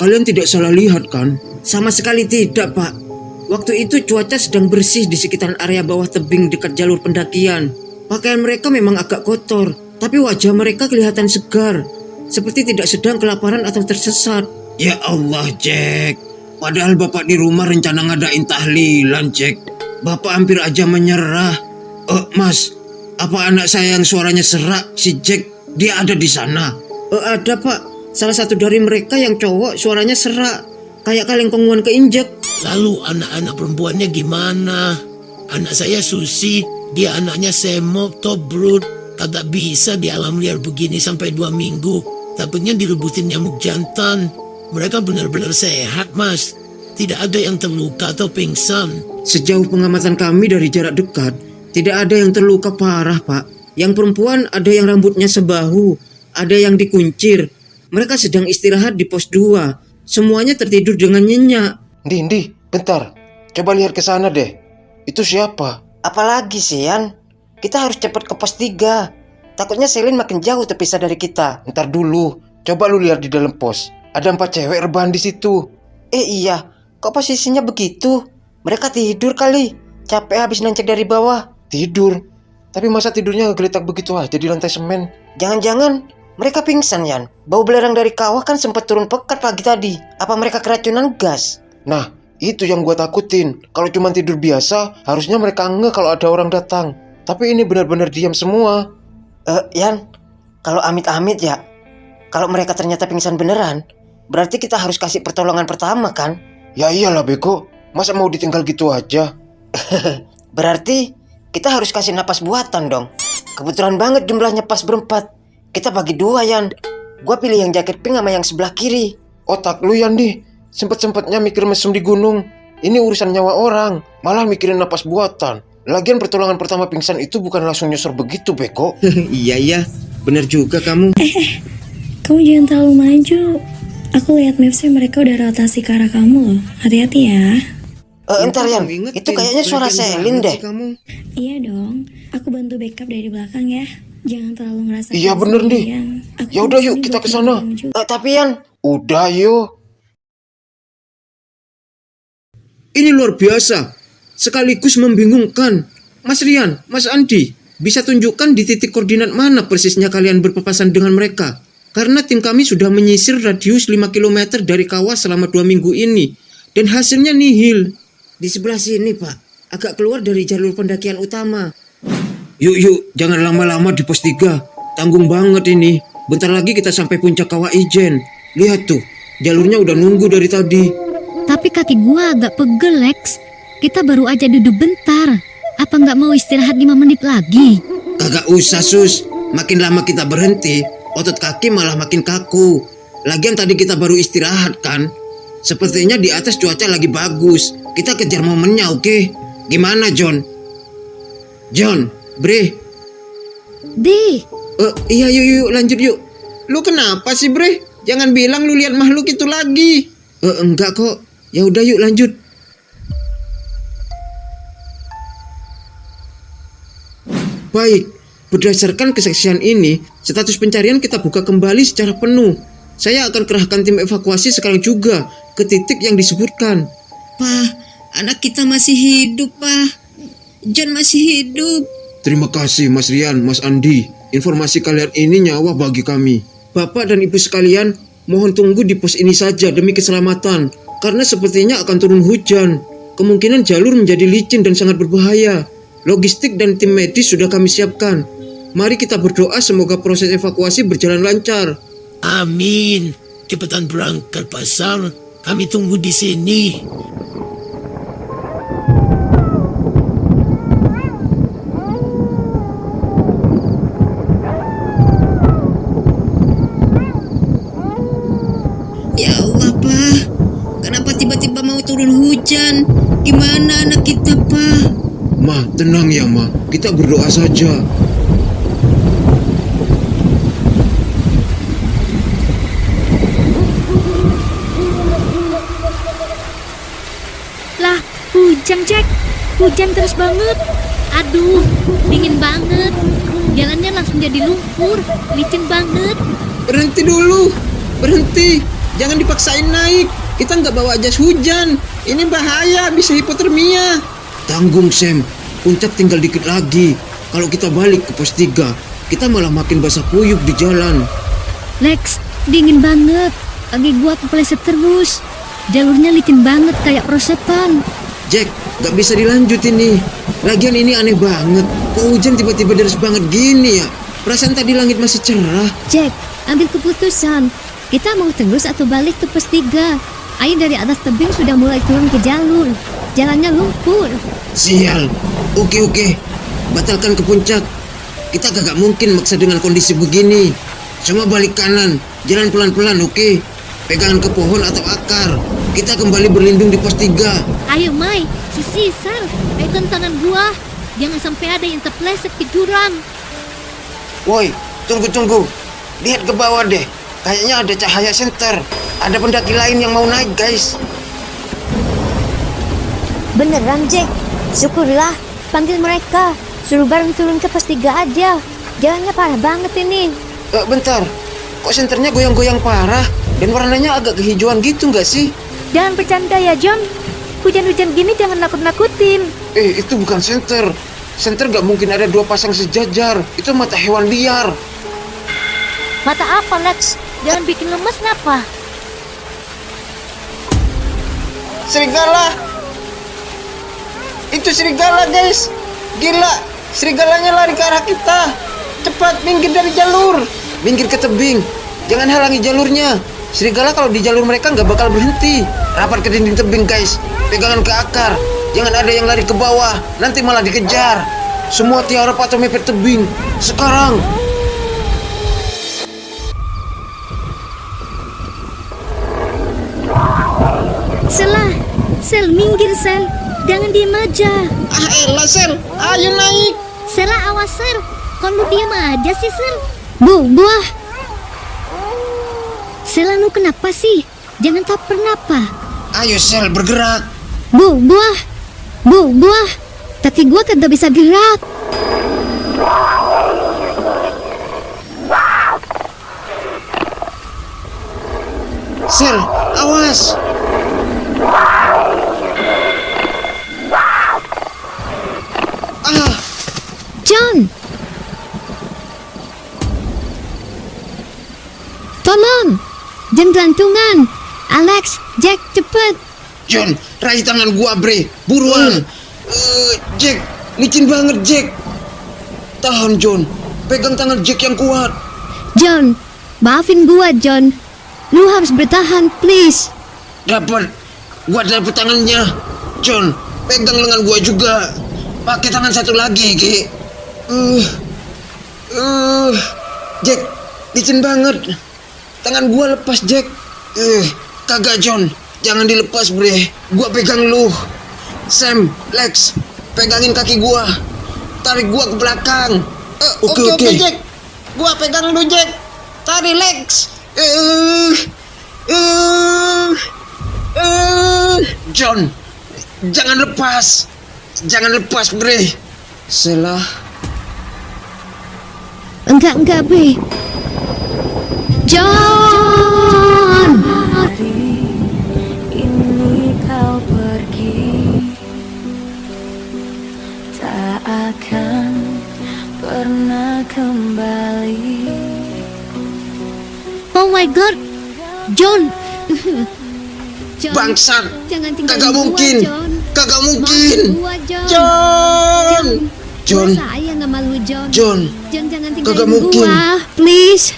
Kalian tidak salah lihat kan? Sama sekali tidak, Pak. Waktu itu cuaca sedang bersih di sekitaran area bawah tebing dekat jalur pendakian. Pakaian mereka memang agak kotor, tapi wajah mereka kelihatan segar. Seperti tidak sedang kelaparan atau tersesat. Ya Allah, Jack. Padahal Bapak di rumah rencana ngadain tahlilan, Jack. Bapak hampir aja menyerah. Mas, apa anak saya yang suaranya serak, si Jack, dia ada di sana? Ada, Pak. Salah satu dari mereka yang cowok suaranya serak. Kayak kalengkonguan keinjek. Lalu anak-anak perempuannya gimana? Anak saya Susi, dia anaknya Semok, Tobrut. Kagak bisa di alam liar begini sampai 2 minggu. Takutnya direbutin nyamuk jantan. Mereka benar-benar sehat, Mas. Tidak ada yang terluka atau pingsan. Sejauh pengamatan kami dari jarak dekat, tidak ada yang terluka parah, Pak. Yang perempuan ada yang rambutnya sebahu, ada yang dikuncir. Mereka sedang istirahat di pos 2. Semuanya tertidur dengan nyenyak. Ndi, bentar. Coba lihat ke sana deh. Itu siapa? Apalagi sih, Yan? Kita harus cepat ke pos 3. Takutnya Selin makin jauh terpisah dari kita. Ntar dulu. Coba lu lihat di dalam pos. Ada 4 cewek rebahan di situ. Iya, kok posisinya begitu? Mereka tidur kali. Capek habis nancek dari bawah. Tidur? Tapi masa tidurnya ngegeletak begitu aja di lantai semen? Jangan-jangan mereka pingsan, Yan. Bau belerang dari kawah kan sempat turun pekat pagi tadi. Apa mereka keracunan gas? Nah, itu yang gua takutin. Kalau cuma tidur biasa, harusnya mereka nge kalau ada orang datang. Tapi ini benar-benar diam semua. Yan, kalau amit-amit ya, kalau mereka ternyata pingsan beneran, berarti kita harus kasih pertolongan pertama kan? Ya iyalah bego, masa mau ditinggal gitu aja? Berarti kita harus kasih napas buatan dong. Kebetulan banget jumlahnya pas berempat. Kita bagi 2, Yan. Gua pilih yang jaket pink sama yang sebelah kiri. Otak lu Yandi, sempet-sempetnya mikir mesum di gunung. Ini urusan nyawa orang, malah mikirin napas buatan. Lagian pertolongan pertama pingsan itu bukan langsung nyosor begitu bego. Iya, bener juga kamu. Kamu jangan terlalu maju. Aku lihat mapsnya mereka udah rotasi ke arah kamu loh. Hati-hati ya. Entar Yan, itu kayaknya suara Selin deh. Iya dong, aku bantu backup dari belakang ya. Jangan terlalu ngerasa. Iya bener nih. Ya udah yuk kita ke sana. Tapi Yan, udah yuk. ini luar biasa. Sekaligus membingungkan. Mas Rian, Mas Andi, bisa tunjukkan di titik koordinat mana persisnya kalian berpapasan dengan mereka? Karena tim kami sudah menyisir radius 5 km dari kawah selama 2 minggu ini. Dan hasilnya nihil. Di sebelah sini, Pak. Agak keluar dari jalur pendakian utama. Yuk, jangan lama-lama di pos 3. Tanggung banget ini. Bentar lagi kita sampai puncak Kawah Ijen. Lihat tuh, jalurnya udah nunggu dari tadi. Tapi kaki gua agak pegel, Lex. Kita baru aja duduk bentar. Apa nggak mau istirahat 5 menit lagi? Kagak usah, Sus. Makin lama kita berhenti, otot kaki malah makin kaku. Lagian tadi kita baru istirahat kan? Sepertinya di atas cuaca lagi bagus. Kita kejar momennya, oke? Gimana, John? John, Bre. Deh, Iya, yuk, lanjut yuk. Lu kenapa sih, Bre? Jangan bilang lu lihat makhluk itu lagi. Enggak kok. Ya udah yuk lanjut. Baik, berdasarkan kesaksian ini, status pencarian kita buka kembali secara penuh. Saya akan kerahkan tim evakuasi sekarang juga ke titik yang disebutkan. Pak, anak kita masih hidup, Pak. John masih hidup. Terima kasih Mas Rian, Mas Andi. Informasi kalian ini nyawa bagi kami. Bapak dan Ibu sekalian, mohon tunggu di pos ini saja demi keselamatan. Karena sepertinya akan turun hujan. Kemungkinan jalur menjadi licin dan sangat berbahaya. Logistik dan tim medis sudah kami siapkan. Mari kita berdoa semoga proses evakuasi berjalan lancar. Amin. Cepetan berangkat, Pak Sal. Kami tunggu di sini. Ya Allah, Pak. Kenapa tiba-tiba mau turun hujan? Gimana anak kita, Pak? Ma, tenang ya Ma. Kita berdoa saja. lah, hujan, Jack. Hujan terus banget. Aduh, dingin banget. Jalannya langsung jadi lumpur, licin banget. Berhenti dulu. Berhenti. Jangan dipaksain naik. Kita nggak bawa jas hujan. Ini bahaya, bisa hipotermia. Tanggung Sam. Puncak tinggal dikit lagi. Kalau kita balik ke pos 3, kita malah makin basah kuyup di jalan. Lex, dingin banget. Kaki gua kepleset terus. Jalurnya licin banget kayak prosepan. Jack, gak bisa dilanjut ini. Lagian ini aneh banget. Kok hujan tiba-tiba deras banget gini ya? Perasaan tadi langit masih cerah. Jack, ambil keputusan. Kita mau terus atau balik ke pos 3? Air dari atas tebing sudah mulai turun ke jalur. Jalannya lumpur. Sial. Oke. Batalkan ke puncak. Kita gak mungkin maksa dengan kondisi begini. Semua balik kanan, jalan pelan-pelan, oke? Pegangan ke pohon atau akar. Kita kembali berlindung di pos 3. Ayo Mai, si Sisal, pegang tangan gua. Jangan sampai ada yang terpeleset ke jurang. Woi, tunggu. Lihat ke bawah deh. Kayaknya ada cahaya senter. Ada pendaki lain yang mau naik, guys. Beneran, Jack. Syukurlah. Panggil mereka. Suruh bareng turun ke pos 3 aja. Jalannya parah banget ini. Bentar. Kok senternya goyang-goyang parah? Dan warnanya agak kehijauan gitu nggak sih? Jangan bercanda ya, John. Hujan-hujan gini jangan nakut-nakutin. Itu bukan senter. Senter nggak mungkin ada 2 pasang sejajar. Itu mata hewan liar. Mata apa, Lex? Jangan bikin lemes, kenapa? Serigala! Itu serigala, guys. Gila, serigalanya lari ke arah kita. Cepat, minggir dari jalur. Minggir ke tebing. Jangan halangi jalurnya. Serigala kalau di jalur mereka nggak bakal berhenti. Rapat ke dinding tebing, guys. Pegangan ke akar. Jangan ada yang lari ke bawah. Nanti malah dikejar. Semua tiarap atau mepet tebing. Sekarang. Sel, minggir, Sel. Jangan diem aja. Elah, Sel. Ayo naik. Sel, awas, Sel. Kok lu diem aja sih, Sel? Buah. Sel, lu kenapa sih? Jangan tak kenapa. Ayo, Sel, bergerak. Buah. Tapi gua kagak bisa gerak. Sel, awas. John. Tolong. Jangan gelantungan. Alex, Jack, cepet. John, raih tangan gua, bre. Buruan. Jack, licin banget, Jack. Tahan, John. Pegang tangan Jack yang kuat. John, maafin gua, John. Lu harus bertahan, please. Dapat. Gua dapet tangannya. John, pegang lengan gua juga. Pakai tangan satu lagi, Ki. Jack, licin banget. Tangan gua lepas, Jack. Kagak, John. Jangan dilepas, bre. Gua pegang lu. Sam, Lex, pegangin kaki gua. Tarik gua ke belakang. Oke, Jack. Gua pegang lu, Jack. Tarik, Lex. John, jangan lepas. Jangan lepas, bre. Salah. Enggak, Bre. John! Hari ini kau pergi, tak akan pernah kembali. Oh my God, John. John, Bangsat. jangan tinggalin Kagak gua, mungkin. John. Kagak mungkin. Maafin gua, John. John. John. Gua sayang sama lu, John. John. John, jangan Kagak tinggalin mungkin. gua, please.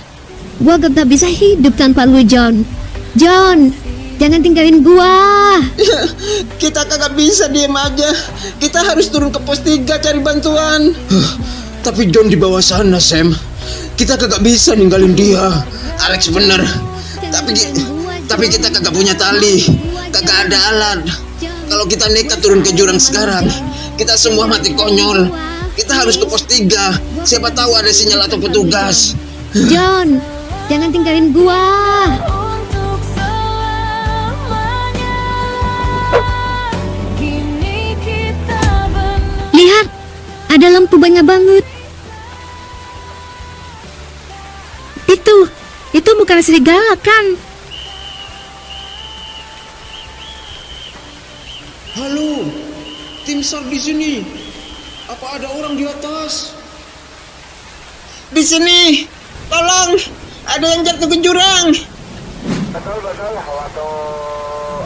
Gua gak bisa hidup tanpa lu, John. John, jangan tinggalin gua. Kita kagak bisa diem aja. Kita harus turun ke pos 3 cari bantuan. Tapi John di bawah sana, Sam. Kita kagak bisa ninggalin dia. Alex bener. Tapi kita kagak punya tali. Kagak ada alat. Kalau kita nekat turun ke jurang sekarang, kita semua mati konyol. Kita harus ke pos 3. Siapa tahu ada sinyal atau petugas. John, jangan tinggalin gua. Untuk selamanya, kini kita benar. Lihat, ada lampu banyak banget. Itu bukan serigala, kan? Halo, tim SAR di sini. Apa ada orang di atas? Di sini, tolong. Ada yang jatuh ke jurang. Betul, waktu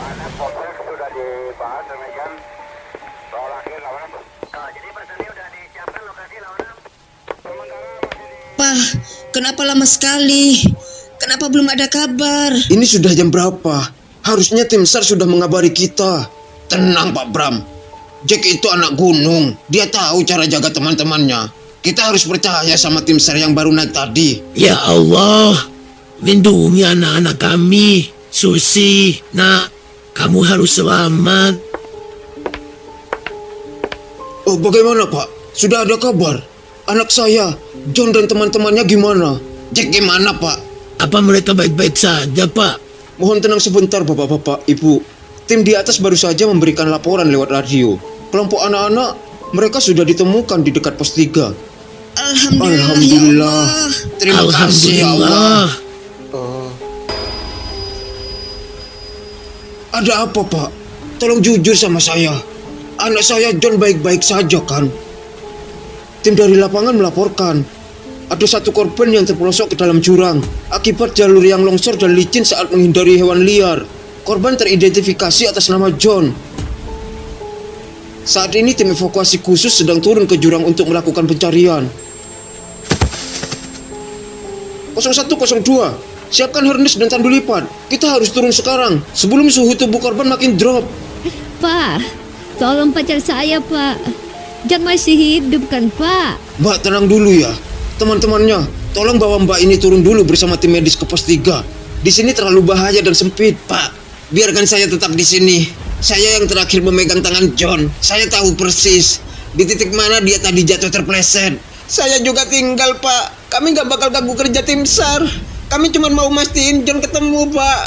anak polsek sudah dibahas demikian. Lokasi lawanan. Jadi personil sudah disiapkan lokasi lawanan. Pak, kenapa lama sekali? Kenapa belum ada kabar? Ini sudah jam berapa? Harusnya tim SAR sudah mengabari kita. Tenang, Pak Bram. Jack itu anak gunung. Dia tahu cara jaga teman-temannya. Kita harus percaya sama tim SAR yang baru naik tadi. Ya Allah, lindungi anak-anak kami. Susi, nak, kamu harus selamat. Oh, bagaimana Pak? Sudah ada kabar? Anak saya, John dan teman-temannya gimana? Jack gimana Pak? Apa mereka baik-baik saja, Pak? Mohon tenang sebentar Bapak-bapak, Ibu. Tim di atas baru saja memberikan laporan lewat radio. Kelompok anak-anak, mereka sudah ditemukan di dekat pos 3. Alhamdulillah. Terima kasih ya Allah. Ada apa Pak? Tolong jujur sama saya. Anak saya John baik-baik saja kan? Tim dari lapangan melaporkan ada satu korban yang terperosok ke dalam jurang akibat jalur yang longsor dan licin saat menghindari hewan liar. Korban teridentifikasi atas nama John. Saat ini tim evakuasi khusus sedang turun ke jurang untuk melakukan pencarian. 0102, siapkan harness dan tandu lipat. Kita harus turun sekarang sebelum suhu tubuh korban makin drop. Pak, tolong pacar saya, Pak. John masih hidup kan, Pak? Mbak tenang dulu ya. Teman-temannya, tolong bawa Mbak ini turun dulu bersama tim medis ke pos 3. Di sini terlalu bahaya dan sempit. Pak, biarkan saya tetap di sini. Saya yang terakhir memegang tangan John. Saya tahu persis di titik mana dia tadi jatuh terpleset. Saya juga tinggal, Pak. Kami gak bakal ganggu kerja tim SAR. Kami cuma mau mastiin John ketemu, Pak.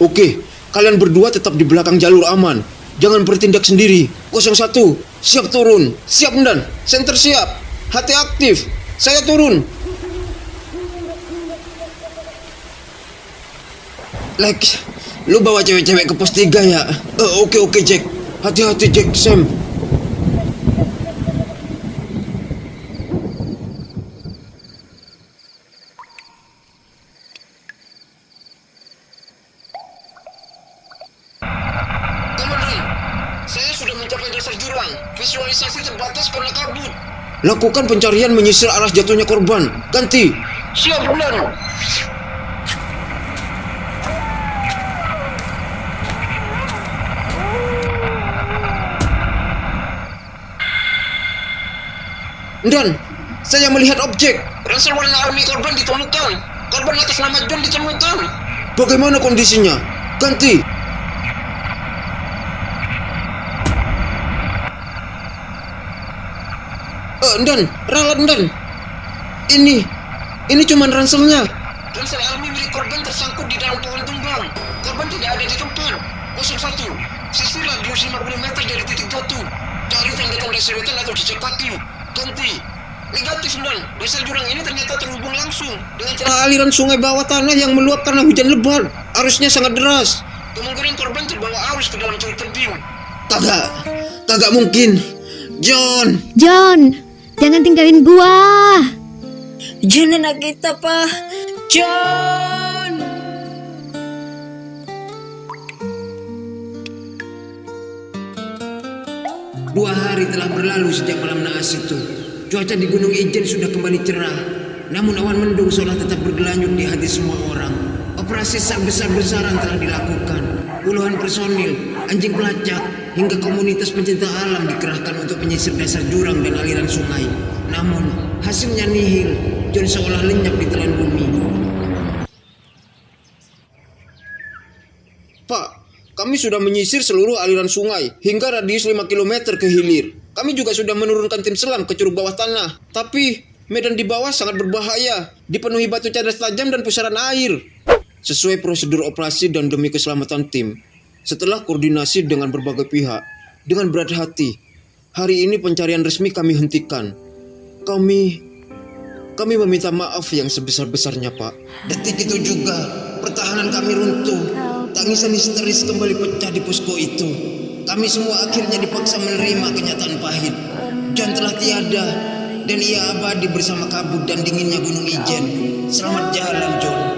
Oke, kalian berdua tetap di belakang jalur aman. Jangan bertindak sendiri. 01, siap turun. Siap, Dan. Center siap. Hati aktif. Saya turun. Lex, lu bawa cewek-cewek ke pos 3 ya? Oke Jack. Hati-hati Jack, Sam. Saya sudah mencapai dasar jurang. Visualisasi terbatas karena kabut. Lakukan pencarian menyisir arah jatuhnya korban. Ganti. Siap, Dan. Dan, saya melihat objek. Ransel warna alami korban ditemukan. Korban atas nama John ditemukan. Bagaimana kondisinya? Ganti. Dan, ralat Dan. Ini cuman ranselnya. Ransel alami milik korban tersangkut di dalam pohon tumbang. Korban tidak ada di tempat. 01, sisir radius 50 meter dari titik jatuh. Cari tanda-tanda seretan atau jejak kaki. Ganti. Negatif, Dan. Dasar jurang ini ternyata terhubung langsung dengan Aliran sungai bawah tanah yang meluap karena hujan lebat. Arusnya sangat deras. Kemungkinan korban terbawa arus ke dalam curug tebing. Kagak mungkin. John, jangan tinggalin gua. John anak kita, Pak. John. Dua hari telah berlalu sejak malam naas itu. Cuaca di Gunung Ijen sudah kembali cerah. Namun awan mendung seolah tetap bergelanjut di hati semua orang. Operasi SAR besar-besaran telah dilakukan. Puluhan personil, anjing pelacak, hingga komunitas pencinta alam dikerahkan untuk menyisir dasar jurang dan aliran sungai. Namun, hasilnya nihil. John seolah lenyap di telan bumi. Pak, kami sudah menyisir seluruh aliran sungai hingga radius 5 km ke hilir. Kami juga sudah menurunkan tim selam ke curug bawah tanah. Tapi, medan di bawah sangat berbahaya, dipenuhi batu cadas tajam dan pusaran air. Sesuai prosedur operasi dan demi keselamatan tim, setelah koordinasi dengan berbagai pihak, dengan berat hati, hari ini pencarian resmi kami hentikan. Kami meminta maaf yang sebesar-besarnya, Pak. Detik itu juga, pertahanan kami runtuh. Tangisan histeris kembali pecah di posko itu. Kami semua akhirnya dipaksa menerima kenyataan pahit. John telah tiada, dan ia abadi bersama kabut dan dinginnya Gunung Ijen. Selamat jalan, John.